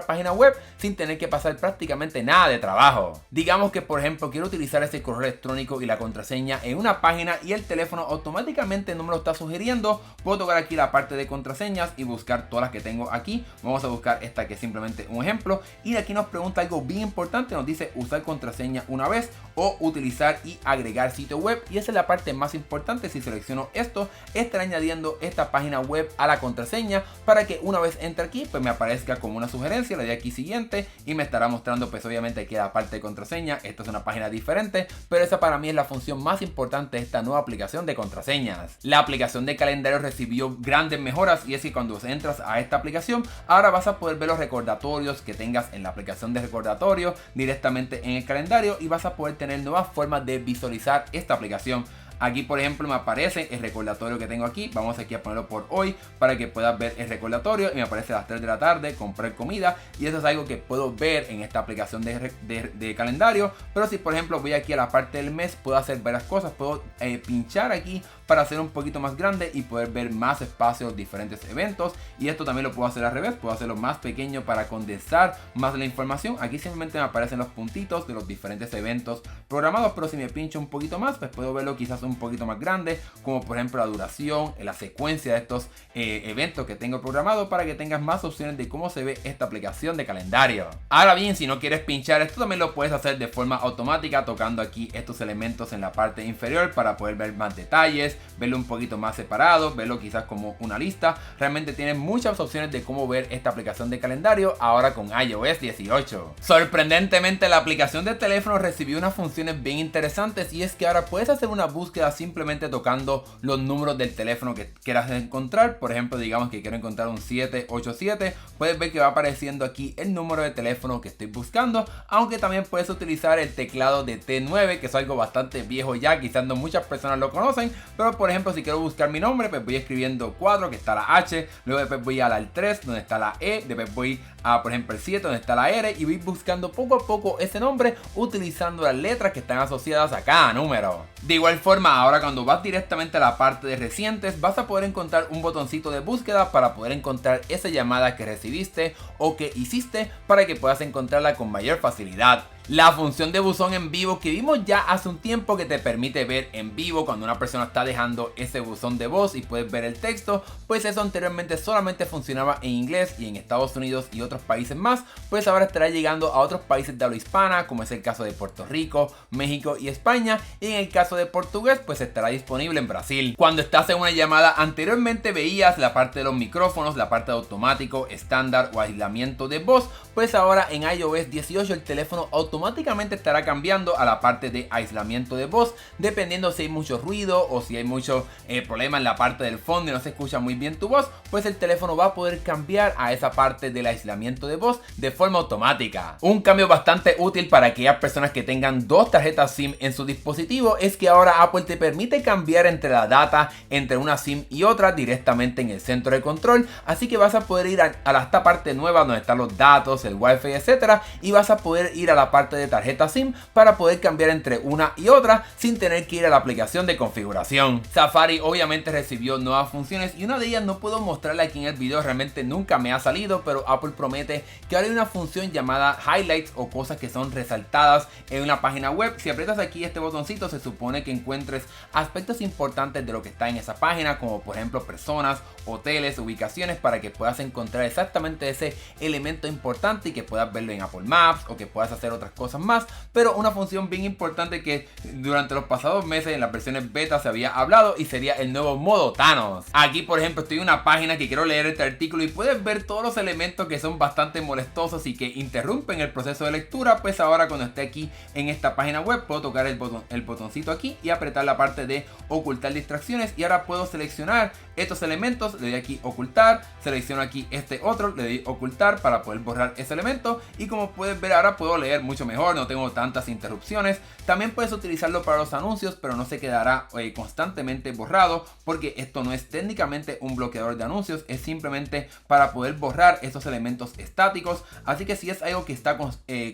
página web sin tener que pasar prácticamente nada de trabajo. Digamos que por ejemplo quiero utilizar ese correo electrónico y la contraseña en una página y el teléfono automáticamente no me lo está sugiriendo. Puedo tocar aquí la parte de contraseñas y buscar todas las que tengo aquí. Vamos a buscar esta que es simplemente un ejemplo, y de aquí nos pregunta algo bien importante, nos dice usar contraseña una vez o utilizar y agregar sitio web, y esa es la parte más importante. Si selecciono esto, estaré añadiendo esta página web a la contraseña para que una vez entre aquí pues me aparezca como una sugerencia. Le doy aquí siguiente y me estará mostrando pues obviamente aquí la parte de contraseña. Esto es una página diferente, pero esa para mí es la función más importante de esta nueva aplicación de contraseñas. La aplicación de calendario recibió grandes mejoras, y es que cuando entras a esta aplicación ahora vas a poder ver los recordatorios que tengas en la aplicación de recordatorio directamente en el calendario, y vas a poder tener nuevas formas de visualizar esta aplicación. Aquí por ejemplo me aparece el recordatorio que tengo aquí. Vamos aquí a ponerlo por hoy para que puedas ver el recordatorio, y me aparece a las 3 de la tarde comprar comida, y eso es algo que puedo ver en esta aplicación de calendario. Pero si por ejemplo voy aquí a la parte del mes, puedo hacer varias cosas. Puedo pinchar aquí para hacer un poquito más grande y poder ver más espacios, diferentes eventos, y esto también lo puedo hacer al revés. Puedo hacerlo más pequeño para condensar más la información. Aquí simplemente me aparecen los puntitos de los diferentes eventos programados, pero si me pincho un poquito más pues puedo verlo quizás un poquito más grande, como por ejemplo la duración, la secuencia de estos eventos que tengo programado, para que tengas más opciones de cómo se ve esta aplicación de calendario. Ahora bien, si no quieres pinchar, esto también lo puedes hacer de forma automática tocando aquí estos elementos en la parte inferior para poder ver más detalles, quieres verlo un poquito más separado, verlo quizás como una lista, realmente tienes muchas opciones de cómo ver esta aplicación de calendario ahora con iOS 18. Sorprendentemente, la aplicación de teléfono recibió unas funciones bien interesantes, y es que ahora puedes hacer una búsqueda simplemente tocando los números del teléfono que quieras encontrar. Por ejemplo, digamos que quiero encontrar un 787, puedes ver que va apareciendo aquí el número de teléfono que estoy buscando, aunque también puedes utilizar el teclado de T9, que es algo bastante viejo ya, quizás no muchas personas lo conocen, pero por ejemplo, si quiero buscar mi nombre, pues voy escribiendo 4, que está la H, luego después voy al 3, donde está la E, después voy a, por ejemplo, el 7, donde está la R, y voy buscando poco a poco ese nombre utilizando las letras que están asociadas a cada número. De igual forma, ahora cuando vas directamente a la parte de recientes, vas a poder encontrar un botoncito de búsqueda para poder encontrar esa llamada que recibiste o que hiciste, para que puedas encontrarla con mayor facilidad. La función de buzón en vivo que vimos ya hace un tiempo, que te permite ver en vivo cuando una persona está dejando ese buzón de voz y puedes ver el texto, pues eso anteriormente solamente funcionaba en inglés y en Estados Unidos y otros países más, pues ahora estará llegando a otros países de habla hispana, como es el caso de Puerto Rico, México y España, y en el caso de portugués pues estará disponible en Brasil. Cuando estás en una llamada, anteriormente veías la parte de los micrófonos, la parte de automático, estándar o aislamiento de voz, pues ahora en iOS 18 el teléfono automáticamente estará cambiando a la parte de aislamiento de voz, dependiendo si hay mucho ruido o si hay mucho problema en la parte del fondo y no se escucha muy bien tu voz, pues el teléfono va a poder cambiar a esa parte del aislamiento de voz de forma automática. Un cambio bastante útil para aquellas personas que tengan dos tarjetas SIM en su dispositivo es que ahora Apple te permite cambiar entre la data entre una SIM y otra directamente en el centro de control, así que vas a poder ir a esta parte nueva donde están los datos, el Wi-Fi, etcétera, y vas a poder ir a la parte de tarjeta SIM para poder cambiar entre una y otra sin tener que ir a la aplicación de configuración. Safari obviamente recibió nuevas funciones, y una de ellas no puedo mostrarla aquí en el video, realmente nunca me ha salido, pero Apple promete que ahora hay una función llamada highlights, o cosas que son resaltadas en una página web. Si aprietas aquí este botoncito, se supone que encuentres aspectos importantes de lo que está en esa página, como por ejemplo personas, hoteles, ubicaciones, para que puedas encontrar exactamente ese elemento importante y que puedas verlo en Apple Maps o que puedas hacer otras cosas más. Pero una función bien importante que durante los pasados meses en las versiones beta se había hablado, y sería el nuevo modo Thanos. Aquí por ejemplo estoy en una página que quiero leer este artículo y puedes ver todos los elementos que son bastante molestosos y que interrumpen el proceso de lectura. Pues ahora cuando esté aquí en esta página web puedo tocar el botoncito aquí y apretar la parte de ocultar distracciones, y ahora puedo seleccionar estos elementos, le doy aquí ocultar, selecciono aquí este otro, le doy ocultar para poder borrar ese elemento, y como puedes ver ahora puedo leer mucho mejor, no tengo tantas interrupciones. También puedes utilizarlo para los anuncios, pero no se quedará constantemente borrado, porque esto no es técnicamente un bloqueador de anuncios, es simplemente para poder borrar estos elementos estáticos. Así que si es algo que está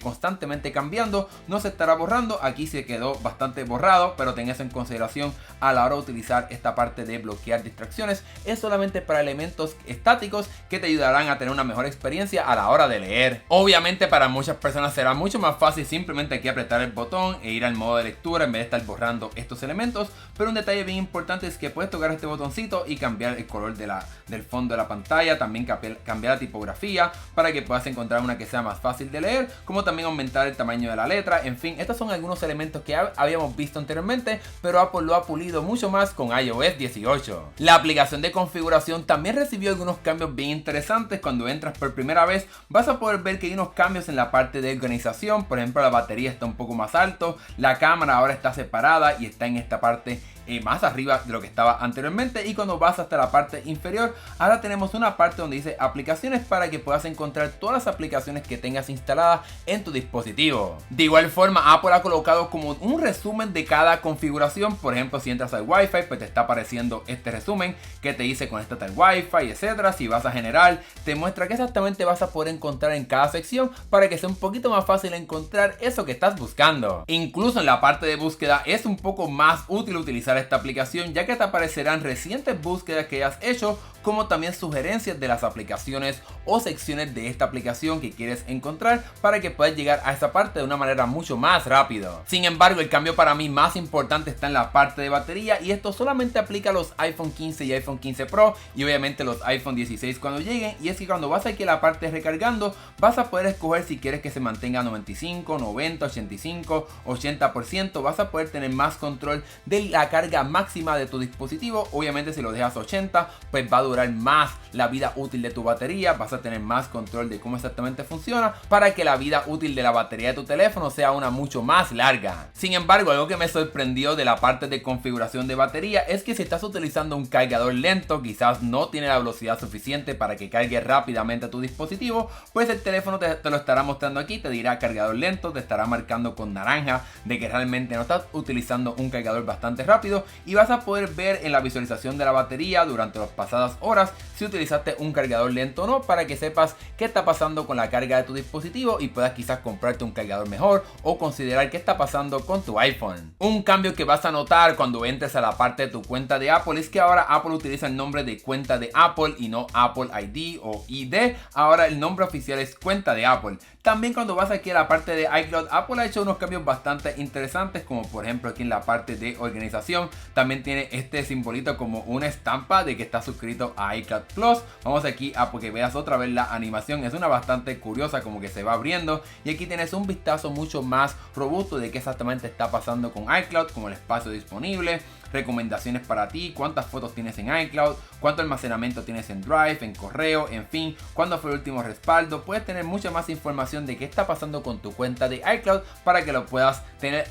constantemente cambiando, no se estará borrando. Aquí se quedó bastante borrado, pero ten eso en consideración a la hora de utilizar esta parte de bloquear distracciones. Es solamente para elementos estáticos que te ayudarán a tener una mejor experiencia a la hora de leer. Obviamente para muchas personas será mucho más fácil simplemente aquí apretar el botón e ir al modo de lectura en vez de estar borrando estos elementos, pero un detalle bien importante es que puedes tocar este botoncito y cambiar el color del fondo de la pantalla, también cambiar la tipografía para que puedas encontrar una que sea más fácil de leer, como también aumentar el tamaño de la letra. En fin, estos son algunos elementos que habíamos visto anteriormente, pero Apple lo ha pulido mucho más con iOS 18. La aplicación de configuración también recibió algunos cambios bien interesantes. Cuando entras por primera vez vas a poder ver que hay unos cambios en la parte de organización. Por ejemplo, la batería está un poco más alto, la cámara ahora está separada y está en esta parte más arriba de lo que estaba anteriormente, y cuando vas hasta la parte inferior ahora tenemos una parte donde dice aplicaciones para que puedas encontrar todas las aplicaciones que tengas instaladas en tu dispositivo. De igual forma Apple ha colocado como un resumen de cada configuración. Por ejemplo, si entras al Wi-Fi pues te está apareciendo este resumen que te dice conéctate al Wi-Fi, etcétera. Si vas a general te muestra qué exactamente vas a poder encontrar en cada sección para que sea un poquito más fácil encontrar eso que estás buscando. Incluso en la parte de búsqueda es un poco más útil utilizar esta aplicación, ya que te aparecerán recientes búsquedas que hayas hecho como también sugerencias de las aplicaciones o secciones de esta aplicación que quieres encontrar para que puedas llegar a esa parte de una manera mucho más rápida. Sin embargo, el cambio para mí más importante está en la parte de batería, y esto solamente aplica a los iPhone 15 y iPhone 15 Pro y obviamente los iPhone 16 cuando lleguen. Y es que cuando vas aquí a la parte de recargando, vas a poder escoger si quieres que se mantenga 95, 90, 85, 80%. Vas a poder tener más control de la carga máxima de tu dispositivo. Obviamente si lo dejas 80, pues va a durar más la vida útil de tu batería, vas a tener más control de cómo exactamente funciona para que la vida útil de la batería de tu teléfono sea una mucho más larga. Sin embargo, algo que me sorprendió de la parte de configuración de batería es que si estás utilizando un cargador lento, quizás no tiene la velocidad suficiente para que cargue rápidamente tu dispositivo, pues el teléfono te lo estará mostrando aquí, te dirá cargador lento, te estará marcando con naranja de que realmente no estás utilizando un cargador bastante rápido, y vas a poder ver en la visualización de la batería durante las pasadas horas si utilizaste un cargador lento o no, para que sepas qué está pasando con la carga de tu dispositivo y puedas quizás comprarte un cargador mejor o considerar qué está pasando con tu iPhone. Un cambio que vas a notar cuando entres a la parte de tu cuenta de Apple es que ahora Apple utiliza el nombre de cuenta de Apple y no Apple ID o ID. Ahora el nombre oficial es cuenta de Apple. También cuando vas aquí a la parte de iCloud, Apple ha hecho unos cambios bastante interesantes, como por ejemplo aquí en la parte de organización también tiene este simbolito como una estampa de que está suscrito a iCloud Plus. Vamos aquí a que veas otra vez la animación, es una bastante curiosa, como que se va abriendo, y aquí tienes un vistazo mucho más robusto de qué exactamente está pasando con iCloud, como el espacio disponible, recomendaciones para ti, cuántas fotos tienes en iCloud, cuánto almacenamiento tienes en Drive, en correo, en fin, cuándo fue el último respaldo. Puedes tener mucha más información de qué está pasando con tu cuenta de iCloud para que lo puedas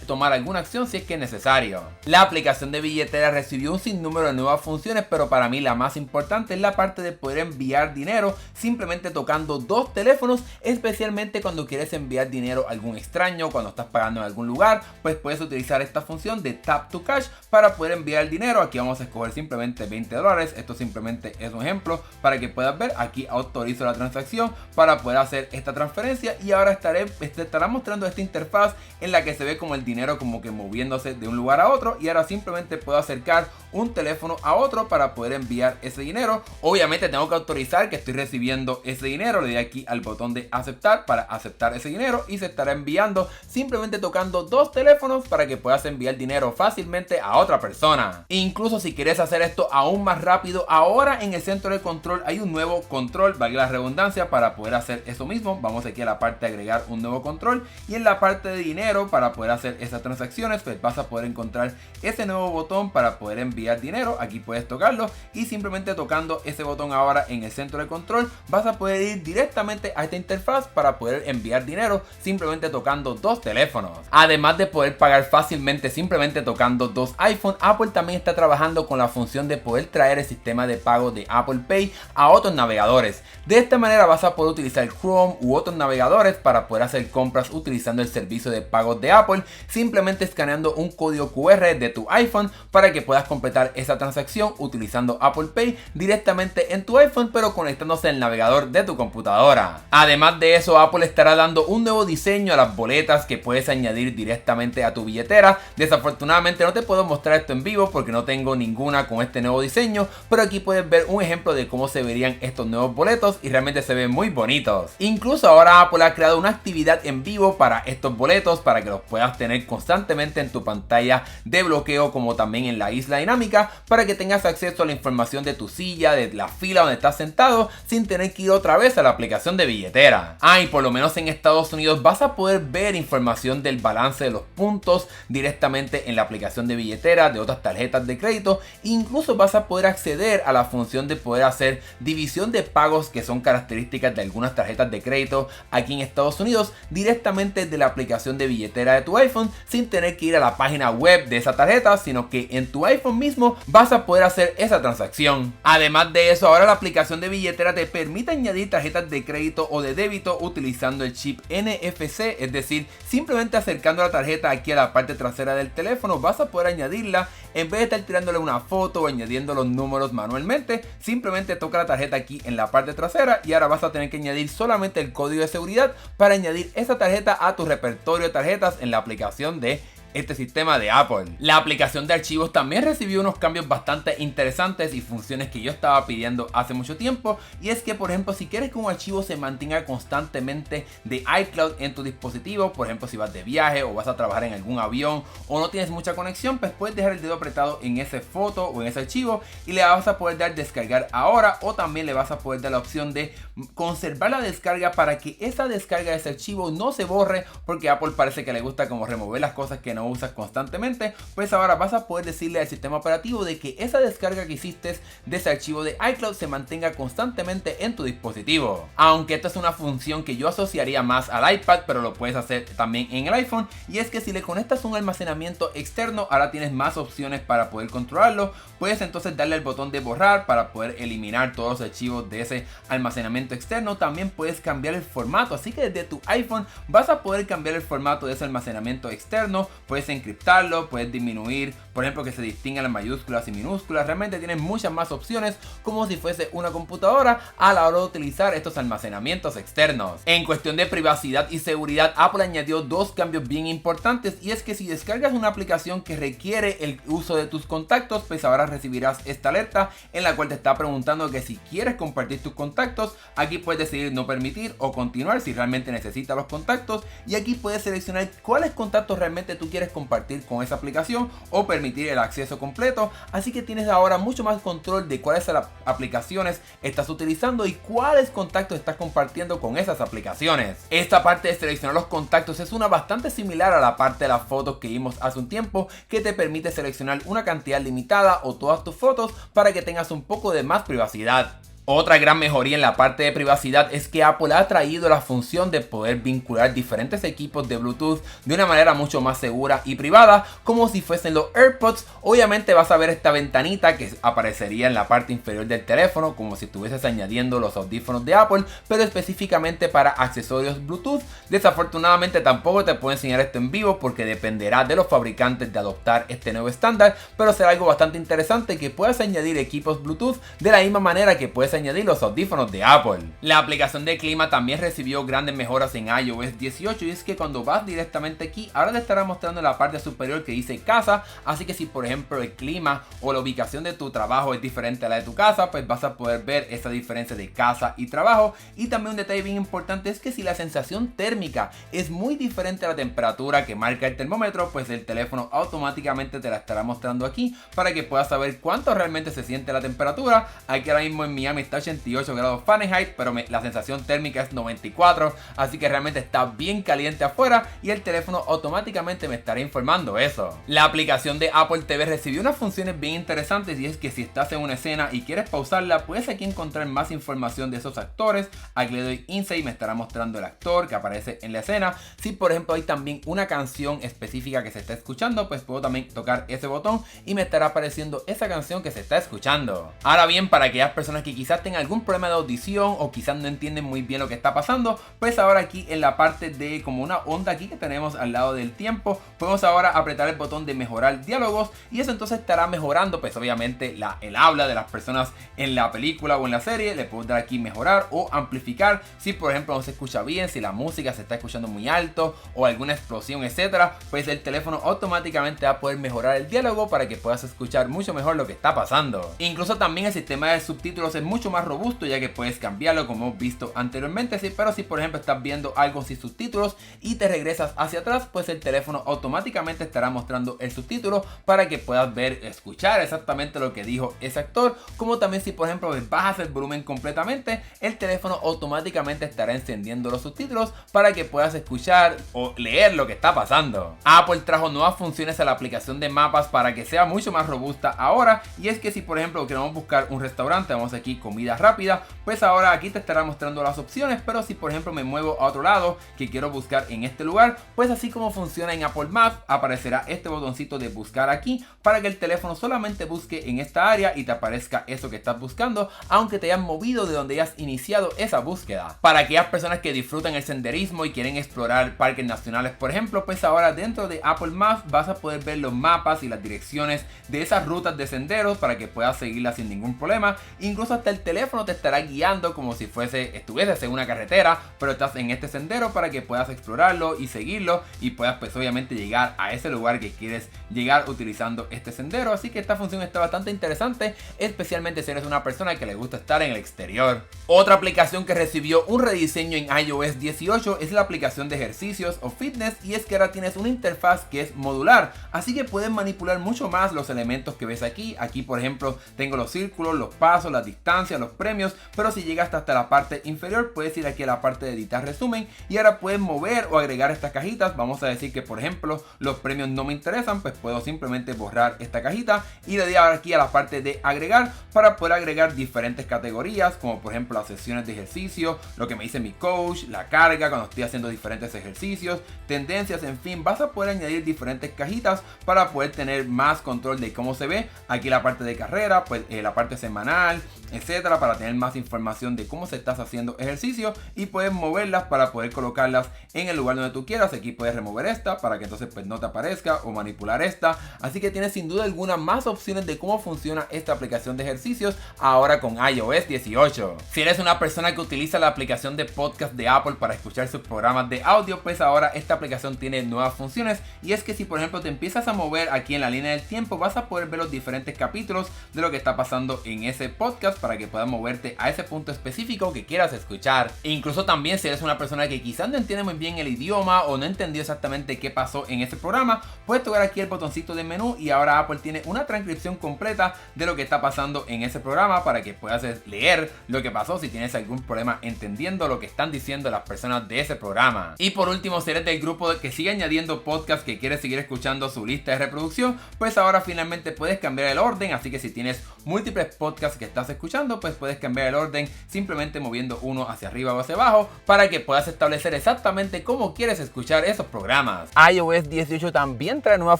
tomar alguna acción si es que es necesario. La aplicación de billetera recibió un sinnúmero de nuevas funciones, pero para mí la más importante es la parte de poder enviar dinero simplemente tocando dos teléfonos, especialmente cuando quieres enviar dinero a algún extraño, cuando estás pagando en algún lugar, pues puedes utilizar esta función de Tap to Cash para poder enviar el dinero. Aquí vamos a escoger simplemente $20. Esto simplemente es un ejemplo para que puedas ver. Aquí autorizo la transacción para poder hacer esta transferencia, y ahora estará mostrando esta interfaz en la que se ve como el dinero como que moviéndose de un lugar a otro, y ahora simplemente puedo acercar un teléfono a otro para poder enviar ese dinero. Obviamente tengo que autorizar que estoy recibiendo ese dinero, le doy aquí al botón de aceptar para aceptar ese dinero, y se estará enviando simplemente tocando dos teléfonos para que puedas enviar dinero fácilmente a otra persona. Incluso si quieres hacer esto aún más rápido, ahora en el centro de control hay un nuevo control, valga la redundancia, para poder hacer eso mismo. Vamos aquí a la parte de agregar un nuevo control, y en la parte de dinero, para poder hacer esas transacciones, pues vas a poder encontrar ese nuevo botón para poder enviar dinero. Aquí puedes tocarlo, y simplemente tocando ese botón ahora en el centro de control vas a poder ir directamente a esta interfaz para poder enviar dinero simplemente tocando dos teléfonos. Además de poder pagar fácilmente simplemente tocando dos iPhone, Apple también está trabajando con la función de poder traer el sistema de pago de Apple Pay a otros navegadores. De esta manera vas a poder utilizar Chrome u otros navegadores para poder hacer compras utilizando el servicio de pagos de Apple, simplemente escaneando un código QR de tu iPhone para que puedas completar esa transacción utilizando Apple Pay directamente en tu iPhone, pero conectándose al navegador de tu computadora. Además de eso, Apple estará dando un nuevo diseño a las boletas que puedes añadir directamente a tu billetera. Desafortunadamente no te puedo mostrar esto en vivo porque no tengo ninguna con este nuevo diseño, pero aquí puedes ver un ejemplo de cómo se verían estos nuevos boletos, y realmente se ven muy bonitos. Incluso ahora Apple ha creado una actividad en vivo para estos boletos para que los puedas tener constantemente en tu pantalla de bloqueo, como también en la isla dinámica, para que tengas acceso a la información de tu silla, de la fila donde estás sentado, sin tener que ir otra vez a la aplicación de billetera. Y por lo menos en Estados Unidos vas a poder ver información del balance de los puntos directamente en la aplicación de billetera, de otras tarjetas de crédito. Incluso vas a poder acceder a la función de poder hacer división de pagos, que son características de algunas tarjetas de crédito aquí en Estados Unidos, directamente de la aplicación de billetera de tu iPhone, sin tener que ir a la página web de esa tarjeta, sino que en tu iPhone mismo vas a poder hacer esa transacción. Además de eso, ahora la aplicación de billetera te permite añadir tarjetas de crédito o de débito utilizando el chip NFC, es decir, simplemente acercando la tarjeta aquí a la parte trasera del teléfono vas a poder añadirla. En vez de estar tirándole una foto o añadiendo los números manualmente, simplemente toca la tarjeta aquí en la parte trasera, y ahora vas a tener que añadir solamente el código de seguridad para añadir esa tarjeta a tu repertorio de tarjetas en la aplicación de este sistema de Apple. La aplicación de archivos también recibió unos cambios bastante interesantes y funciones que yo estaba pidiendo hace mucho tiempo, y es que, por ejemplo, si quieres que un archivo se mantenga constantemente de iCloud en tu dispositivo, por ejemplo si vas de viaje o vas a trabajar en algún avión o no tienes mucha conexión, pues puedes dejar el dedo apretado en esa foto o en ese archivo y le vas a poder dar descargar ahora, o también le vas a poder dar la opción de conservar la descarga para que esa descarga de ese archivo no se borre, porque a Apple parece que le gusta como remover las cosas que no usas constantemente. Pues ahora vas a poder decirle al sistema operativo de que esa descarga que hiciste de ese archivo de iCloud se mantenga constantemente en tu dispositivo. Aunque esta es una función que yo asociaría más al iPad, pero lo puedes hacer también en el iPhone, y es que si le conectas un almacenamiento externo, ahora tienes más opciones para poder controlarlo. Puedes entonces darle el botón de borrar para poder eliminar todos los archivos de ese almacenamiento externo. También puedes cambiar el formato, así que desde tu iPhone vas a poder cambiar el formato de ese almacenamiento externo. Puedes encriptarlo, puedes disminuir, por ejemplo, que se distingan las mayúsculas y minúsculas. Realmente tienes muchas más opciones, como si fuese una computadora a la hora de utilizar estos almacenamientos externos. En cuestión de privacidad y seguridad, Apple añadió dos cambios bien importantes, y es que si descargas una aplicación que requiere el uso de tus contactos, pues ahora recibirás esta alerta en la cual te está preguntando que si quieres compartir tus contactos. Aquí puedes decidir no permitir o continuar si realmente necesitas los contactos, y aquí puedes seleccionar cuáles contactos realmente tú quieres compartir con esa aplicación o permitir el acceso completo. Así que tienes ahora mucho más control de cuáles aplicaciones estás utilizando y cuáles contactos estás compartiendo con esas aplicaciones. Esta parte de seleccionar los contactos es una bastante similar a la parte de las fotos que vimos hace un tiempo, que te permite seleccionar una cantidad limitada o todas tus fotos para que tengas un poco de más privacidad. Otra gran mejoría en la parte de privacidad es que Apple ha traído la función de poder vincular diferentes equipos de Bluetooth de una manera mucho más segura y privada, como si fuesen los AirPods. Obviamente vas a ver esta ventanita que aparecería en la parte inferior del teléfono, como si estuvieses añadiendo los audífonos de Apple, pero específicamente para accesorios Bluetooth. Desafortunadamente tampoco te puedo enseñar esto en vivo, porque dependerá de los fabricantes de adoptar este nuevo estándar, pero será algo bastante interesante que puedas añadir equipos Bluetooth de la misma manera que puedes añadir los audífonos de Apple. La aplicación de clima también recibió grandes mejoras en iOS 18, y es que cuando vas directamente aquí, ahora te estará mostrando en la parte superior que dice casa. Así que si por ejemplo el clima o la ubicación de tu trabajo es diferente a la de tu casa, pues vas a poder ver esa diferencia de casa y trabajo. Y también un detalle bien importante es que si la sensación térmica es muy diferente a la temperatura que marca el termómetro, pues el teléfono automáticamente te la estará mostrando aquí para que puedas saber cuánto realmente se siente la temperatura. Aquí ahora mismo en Miami está 88 grados Fahrenheit, pero la sensación térmica es 94, así que realmente está bien caliente afuera, y el teléfono automáticamente me estará informando eso. La aplicación de Apple TV recibió unas funciones bien interesantes, y es que si estás en una escena y quieres pausarla, puedes aquí encontrar más información de esos actores. Aquí le doy Insight y me estará mostrando el actor que aparece en la escena. Si por ejemplo hay también una canción específica que se está escuchando, pues puedo también tocar ese botón y me estará apareciendo esa canción que se está escuchando. Ahora bien, para aquellas personas que quizás tengan algún problema de audición o quizás no entienden muy bien lo que está pasando, pues ahora aquí en la parte de como una onda aquí que tenemos al lado del tiempo, podemos ahora apretar el botón de mejorar diálogos, y eso entonces estará mejorando pues obviamente el habla de las personas en la película o en la serie. Le puedo dar aquí mejorar o amplificar si por ejemplo no se escucha bien, si la música se está escuchando muy alto o alguna explosión, etcétera, pues el teléfono automáticamente va a poder mejorar el diálogo para que puedas escuchar mucho mejor lo que está pasando. Incluso también el sistema de subtítulos es mucho más robusto, ya que puedes cambiarlo como hemos visto anteriormente. Sí, pero si por ejemplo estás viendo algo sin subtítulos y te regresas hacia atrás, pues el teléfono automáticamente estará mostrando el subtítulo para que puedas ver, escuchar exactamente lo que dijo ese actor. Como también si por ejemplo bajas el volumen completamente, el teléfono automáticamente estará encendiendo los subtítulos para que puedas escuchar o leer lo que está pasando. Apple trajo nuevas funciones a la aplicación de mapas para que sea mucho más robusta ahora, y es que si por ejemplo queremos buscar un restaurante, vamos aquí comida rápida, pues ahora aquí te estará mostrando las opciones. Pero si por ejemplo me muevo a otro lado que quiero buscar en este lugar, pues así como funciona en Apple Maps, aparecerá este botoncito de buscar aquí para que el teléfono solamente busque en esta área y te aparezca eso que estás buscando, aunque te hayas movido de donde hayas iniciado esa búsqueda. Para aquellas personas que disfrutan el senderismo y quieren explorar parques nacionales por ejemplo, pues ahora dentro de Apple Maps vas a poder ver los mapas y las direcciones de esas rutas de senderos para que puedas seguirlas sin ningún problema. Incluso hasta el teléfono te estará guiando como si estuvieses en una carretera, pero estás en este sendero para que puedas explorarlo y seguirlo y puedas pues obviamente llegar a ese lugar que quieres llegar utilizando este sendero. Así que esta función está bastante interesante, especialmente si eres una persona que le gusta estar en el exterior. Otra aplicación que recibió un rediseño en iOS 18 es la aplicación de ejercicios o fitness, y es que ahora tienes una interfaz que es modular, así que puedes manipular mucho más los elementos que ves aquí. Aquí por ejemplo tengo los círculos, los pasos, las distancias, los premios, pero si llegas hasta la parte inferior puedes ir aquí a la parte de editar resumen y ahora puedes mover o agregar estas cajitas. Vamos a decir que por ejemplo los premios no me interesan, pues puedo simplemente borrar esta cajita y le doy ahora aquí a la parte de agregar para poder agregar diferentes categorías, como por ejemplo las sesiones de ejercicio, lo que me dice mi coach, la carga cuando estoy haciendo diferentes ejercicios, tendencias, en fin, vas a poder añadir diferentes cajitas para poder tener más control de cómo se ve. Aquí la parte de carrera, pues la parte semanal, etcétera, para tener más información de cómo se estás haciendo ejercicio y puedes moverlas para poder colocarlas en el lugar donde tú quieras. Aquí puedes remover esta para que entonces pues no te aparezca, o manipular esta. Así que tienes sin duda alguna más opciones de cómo funciona esta aplicación de ejercicios ahora con iOS 18. Si eres una persona que utiliza la aplicación de podcast de Apple para escuchar sus programas de audio, pues ahora esta aplicación tiene nuevas funciones, y es que si por ejemplo te empiezas a mover aquí en la línea del tiempo, vas a poder ver los diferentes capítulos de lo que está pasando en ese podcast para que puedas moverte a ese punto específico que quieras escuchar. E incluso también si eres una persona que quizás no entiende muy bien el idioma o no entendió exactamente qué pasó en ese programa, puedes tocar aquí el botoncito de menú y ahora Apple tiene una transcripción completa de lo que está pasando en ese programa para que puedas leer lo que pasó si tienes algún problema entendiendo lo que están diciendo las personas de ese programa. Y por último, si eres del grupo que sigue añadiendo podcast, que quiere seguir escuchando su lista de reproducción, pues ahora finalmente puedes cambiar el orden. Así que si tienes múltiples podcasts que estás escuchando, pues puedes cambiar el orden simplemente moviendo uno hacia arriba o hacia abajo para que puedas establecer exactamente cómo quieres escuchar esos programas. iOS 18 también trae nuevas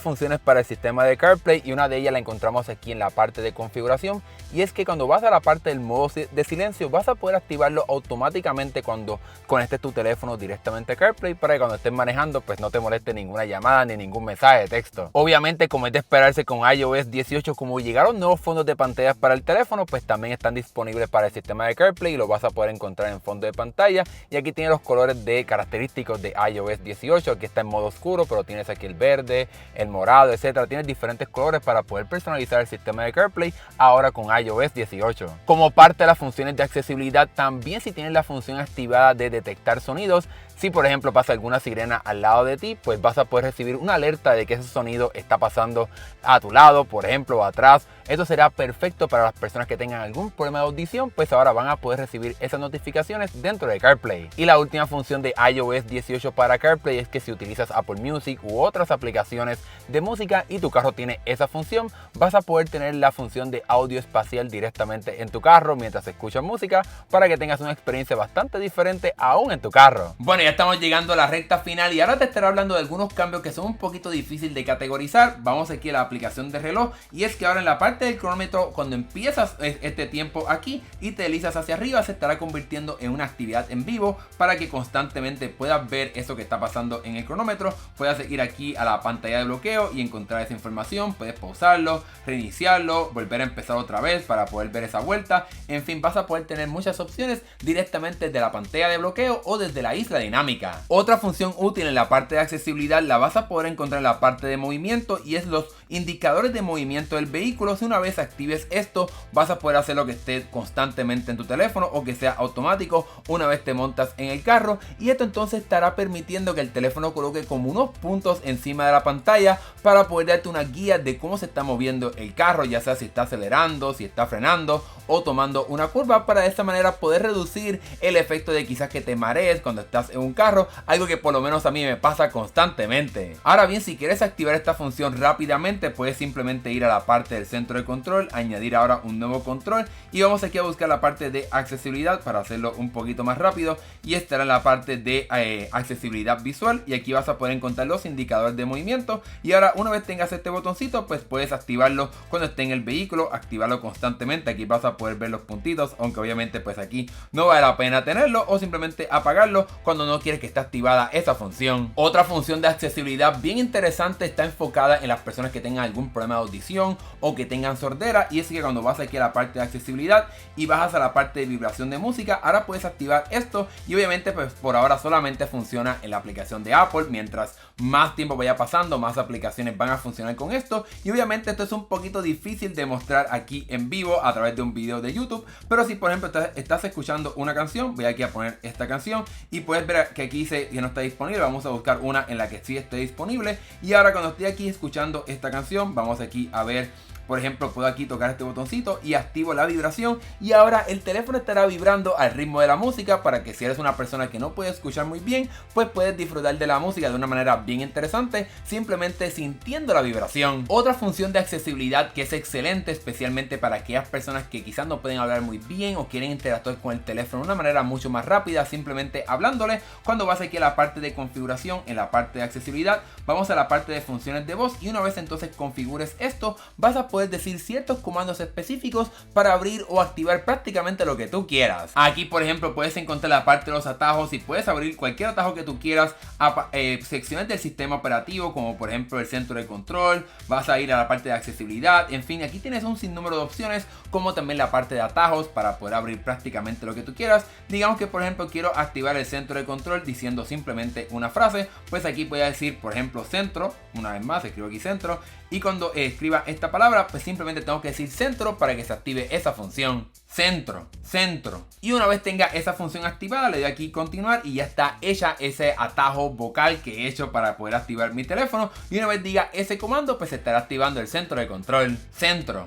funciones para el sistema de CarPlay, y una de ellas la encontramos aquí en la parte de configuración, y es que cuando vas a la parte del modo de silencio vas a poder activarlo automáticamente cuando conectes tu teléfono directamente a CarPlay, para que cuando estés manejando pues no te moleste ninguna llamada ni ningún mensaje de texto. Obviamente, como es de esperarse con iOS 18, como llegaron nuevos fondos de pantallas para el teléfono, pues también están disponibles para el sistema de CarPlay y lo vas a poder encontrar en fondo de pantalla. Y aquí tienes los colores de característicos de iOS 18. Aquí está en modo oscuro, pero tienes aquí el verde, el morado, etcétera. Tienes diferentes colores para poder personalizar el sistema de CarPlay ahora con iOS 18. Como parte de las funciones de accesibilidad, también si tienes la función activada de detectar sonidos, si por ejemplo pasa alguna sirena al lado de ti, pues vas a poder recibir una alerta de que ese sonido está pasando a tu lado, por ejemplo, o atrás. Esto será perfecto para las personas que tengan algún problema de audición, pues ahora van a poder recibir esas notificaciones dentro de CarPlay. Y la última función de iOS 18 para CarPlay es que si utilizas Apple Music u otras aplicaciones de música y tu carro tiene esa función, vas a poder tener la función de audio espacial directamente en tu carro mientras escuchas música, para que tengas una experiencia bastante diferente aún en tu carro. Bueno, ya estamos llegando a la recta final y ahora te estaré hablando de algunos cambios que son un poquito difíciles de categorizar. Vamos aquí a la aplicación de reloj, y es que ahora en la parte del cronómetro, cuando empiezas este tiempo aquí y te deslizas hacia arriba, se estará convirtiendo en una actividad en vivo para que constantemente puedas ver eso que está pasando en el cronómetro. Puedes ir aquí a la pantalla de bloqueo y encontrar esa información. Puedes pausarlo, reiniciarlo, volver a empezar otra vez para poder ver esa vuelta. En fin, vas a poder tener muchas opciones directamente desde la pantalla de bloqueo o desde la isla dinámica. Otra función útil en la parte de accesibilidad la vas a poder encontrar en la parte de movimiento, y es los indicadores de movimiento del vehículo. Si una vez actives esto, vas a poder hacer lo que esté constantemente en tu teléfono o que sea automático una vez te montas en el carro, y esto entonces estará permitiendo que el teléfono coloque como unos puntos encima de la pantalla para poder darte una guía de cómo se está moviendo el carro, ya sea si está acelerando, si está frenando o tomando una curva, para de esta manera poder reducir el efecto de quizás que te marees cuando estás en un carro, algo que por lo menos a mí me pasa constantemente. Ahora bien, si quieres activar esta función rápidamente, puedes simplemente ir a la parte del centro de control, añadir ahora un nuevo control, y vamos aquí a buscar la parte de accesibilidad para hacerlo un poquito más rápido, y estará en la parte de accesibilidad visual, y aquí vas a poder encontrar los indicadores de movimiento. Y ahora, una vez tengas este botoncito, pues puedes activarlo cuando esté en el vehículo, activarlo constantemente. Aquí vas a poder ver los puntitos, aunque obviamente pues aquí no vale la pena tenerlo, o simplemente apagarlo cuando no quieres que esté activada esa función. Otra función de accesibilidad bien interesante está enfocada en las personas que tengan algún problema de audición o que tengan sordera, y es que cuando vas aquí a la parte de accesibilidad accesibilidad y bajas a la parte de vibración de música, ahora puedes activar esto y obviamente pues por ahora solamente funciona en la aplicación de Apple. Mientras más tiempo vaya pasando, más aplicaciones van a funcionar con esto y obviamente esto es un poquito difícil de mostrar aquí en vivo a través de un video de YouTube, pero si por ejemplo estás escuchando una canción, voy aquí a poner esta canción y puedes ver que aquí dice que no está disponible. Vamos a buscar una en la que sí esté disponible y ahora cuando estoy aquí escuchando esta canción, vamos aquí a ver. Por ejemplo, puedo aquí tocar este botoncito y activo la vibración y ahora el teléfono estará vibrando al ritmo de la música para que si eres una persona que no puede escuchar muy bien, pues puedes disfrutar de la música de una manera bien interesante, simplemente sintiendo la vibración. Otra función de accesibilidad que es excelente, especialmente para aquellas personas que quizás no pueden hablar muy bien o quieren interactuar con el teléfono de una manera mucho más rápida, simplemente hablándole. Cuando vas aquí a la parte de configuración, en la parte de accesibilidad, vamos a la parte de funciones de voz y una vez entonces configures esto, vas a poder decir ciertos comandos específicos para abrir o activar prácticamente lo que tú quieras. Aquí por ejemplo puedes encontrar la parte de los atajos y puedes abrir cualquier atajo que tú quieras a secciones del sistema operativo, como por ejemplo el centro de control. Vas a ir a la parte de accesibilidad, en fin, aquí tienes un sinnúmero de opciones, como también la parte de atajos para poder abrir prácticamente lo que tú quieras. Digamos que por ejemplo quiero activar el centro de control diciendo simplemente una frase, pues aquí voy a decir por ejemplo centro, una vez más escribo aquí centro y cuando escriba esta palabra pues simplemente tengo que decir centro para que se active esa función. Centro, centro. Y una vez tenga esa función activada, le doy aquí continuar y ya está hecha ese atajo vocal que he hecho para poder activar mi teléfono. Y una vez diga ese comando, pues se estará activando el centro de control. Centro.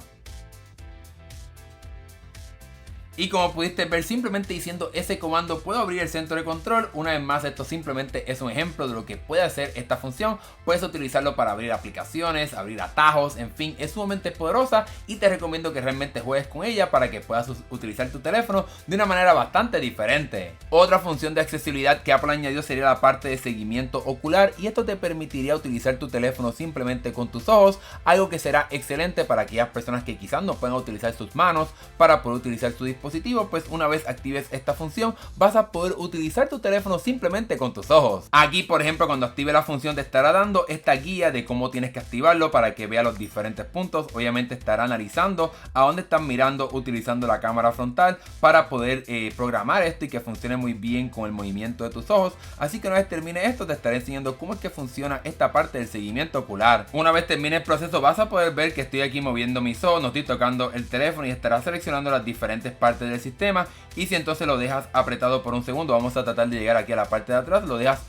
Y como pudiste ver, simplemente diciendo ese comando puedo abrir el centro de control. Una vez más, esto simplemente es un ejemplo de lo que puede hacer esta función. Puedes utilizarlo para abrir aplicaciones, abrir atajos, en fin, es sumamente poderosa y te recomiendo que realmente juegues con ella para que puedas utilizar tu teléfono de una manera bastante diferente. Otra función de accesibilidad que Apple añadió sería la parte de seguimiento ocular y esto te permitiría utilizar tu teléfono simplemente con tus ojos, algo que será excelente para aquellas personas que quizás no puedan utilizar sus manos para poder utilizar tu dispositivo. Pues una vez actives esta función vas a poder utilizar tu teléfono simplemente con tus ojos. Aquí por ejemplo cuando active la función te estará dando esta guía de cómo tienes que activarlo para que vea los diferentes puntos. Obviamente estará analizando a dónde estás mirando utilizando la cámara frontal para poder programar esto y que funcione muy bien con el movimiento de tus ojos. Así que una vez termine esto te estaré enseñando cómo es que funciona esta parte del seguimiento ocular. Una vez termine el proceso vas a poder ver que estoy aquí moviendo mis ojos, no estoy tocando el teléfono y estará seleccionando las diferentes partes del sistema y si entonces lo dejas apretado por un segundo, vamos a tratar de llegar aquí a la parte de atrás, lo dejas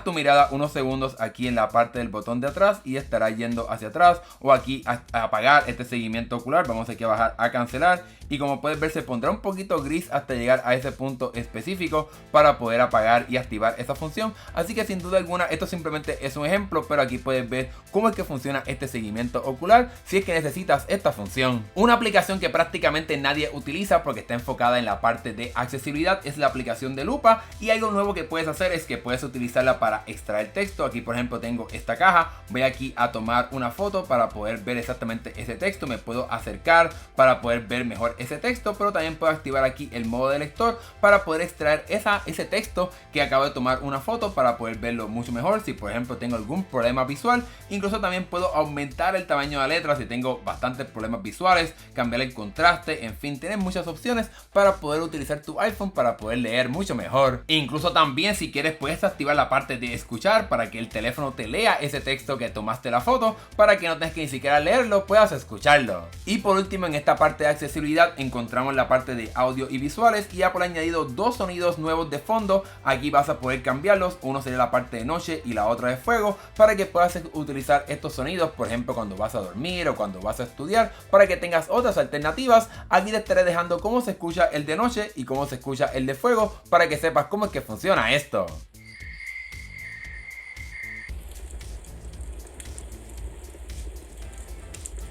tu mirada unos segundos aquí en la parte del botón de atrás y estará yendo hacia atrás o aquí a apagar este seguimiento ocular. Vamos aquí a bajar a cancelar y como puedes ver se pondrá un poquito gris hasta llegar a ese punto específico para poder apagar y activar esa función. Así que sin duda alguna esto simplemente es un ejemplo, pero aquí puedes ver cómo es que funciona este seguimiento ocular si es que necesitas esta función. Una aplicación que prácticamente nadie utiliza porque está enfocada en la parte de accesibilidad es la aplicación de lupa y algo nuevo que puedes hacer es que puedes utilizarla para extraer texto. Aquí por ejemplo tengo esta caja, voy aquí a tomar una foto para poder ver exactamente ese texto, me puedo acercar para poder ver mejor ese texto, pero también puedo activar aquí el modo de lector para poder extraer ese texto que acabo de tomar una foto para poder verlo mucho mejor. Si por ejemplo tengo algún problema visual, incluso también puedo aumentar el tamaño de la letra si tengo bastantes problemas visuales, cambiar el contraste, en fin, tienes muchas opciones para poder utilizar tu iPhone para poder leer mucho mejor. Incluso también si quieres puedes activar la parte de escuchar para que el teléfono te lea ese texto que tomaste la foto para que no tengas que ni siquiera leerlo, puedas escucharlo. Y por último en esta parte de accesibilidad encontramos la parte de audio y visuales y Apple ha añadido dos sonidos nuevos de fondo. Aquí vas a poder cambiarlos, uno sería la parte de noche y la otra de fuego para que puedas utilizar estos sonidos por ejemplo cuando vas a dormir o cuando vas a estudiar para que tengas otras alternativas. Aquí te estaré dejando cómo se escucha el de noche y cómo se escucha el de fuego para que sepas cómo es que funciona esto.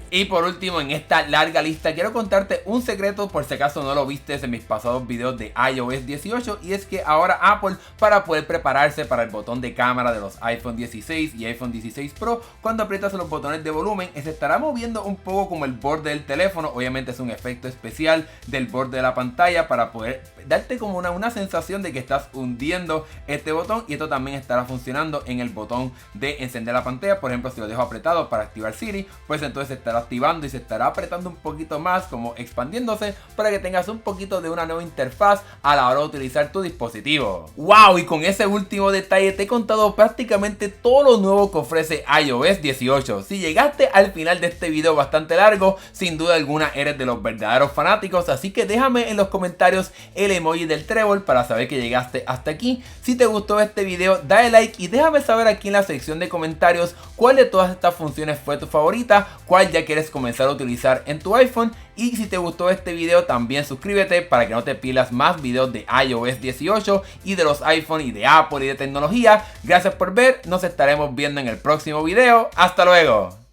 Y por último en esta larga lista quiero contarte un secreto por si acaso no lo viste en mis pasados videos de iOS 18 y es que ahora Apple para poder prepararse para el botón de cámara de los iPhone 16 y iPhone 16 Pro cuando aprietas los botones de volumen se estará moviendo un poco como el borde del teléfono. Obviamente es un efecto especial del borde de la pantalla para poder darte como una sensación de que estás hundiendo este botón y esto también estará funcionando en el botón de encender la pantalla. Por ejemplo si lo dejo apretado para activar Siri pues entonces estará estará activando y se estará apretando un poquito más, como expandiéndose, para que tengas un poquito de una nueva interfaz a la hora de utilizar tu dispositivo. ¡Wow! Y con ese último detalle te he contado prácticamente todo lo nuevo que ofrece iOS 18. Si llegaste al final de este video bastante largo, sin duda alguna eres de los verdaderos fanáticos, así que déjame en los comentarios el emoji del trébol para saber que llegaste hasta aquí. Si te gustó este video, dale like y déjame saber aquí en la sección de comentarios cuál de todas estas funciones fue tu favorita, cuál ya quieres comenzar a utilizar en tu iPhone. Y si te gustó este video, también suscríbete para que no te pierdas más videos de iOS 18 y de los iPhone y de Apple y de tecnología. Gracias por ver, nos estaremos viendo en el próximo video. ¡Hasta luego!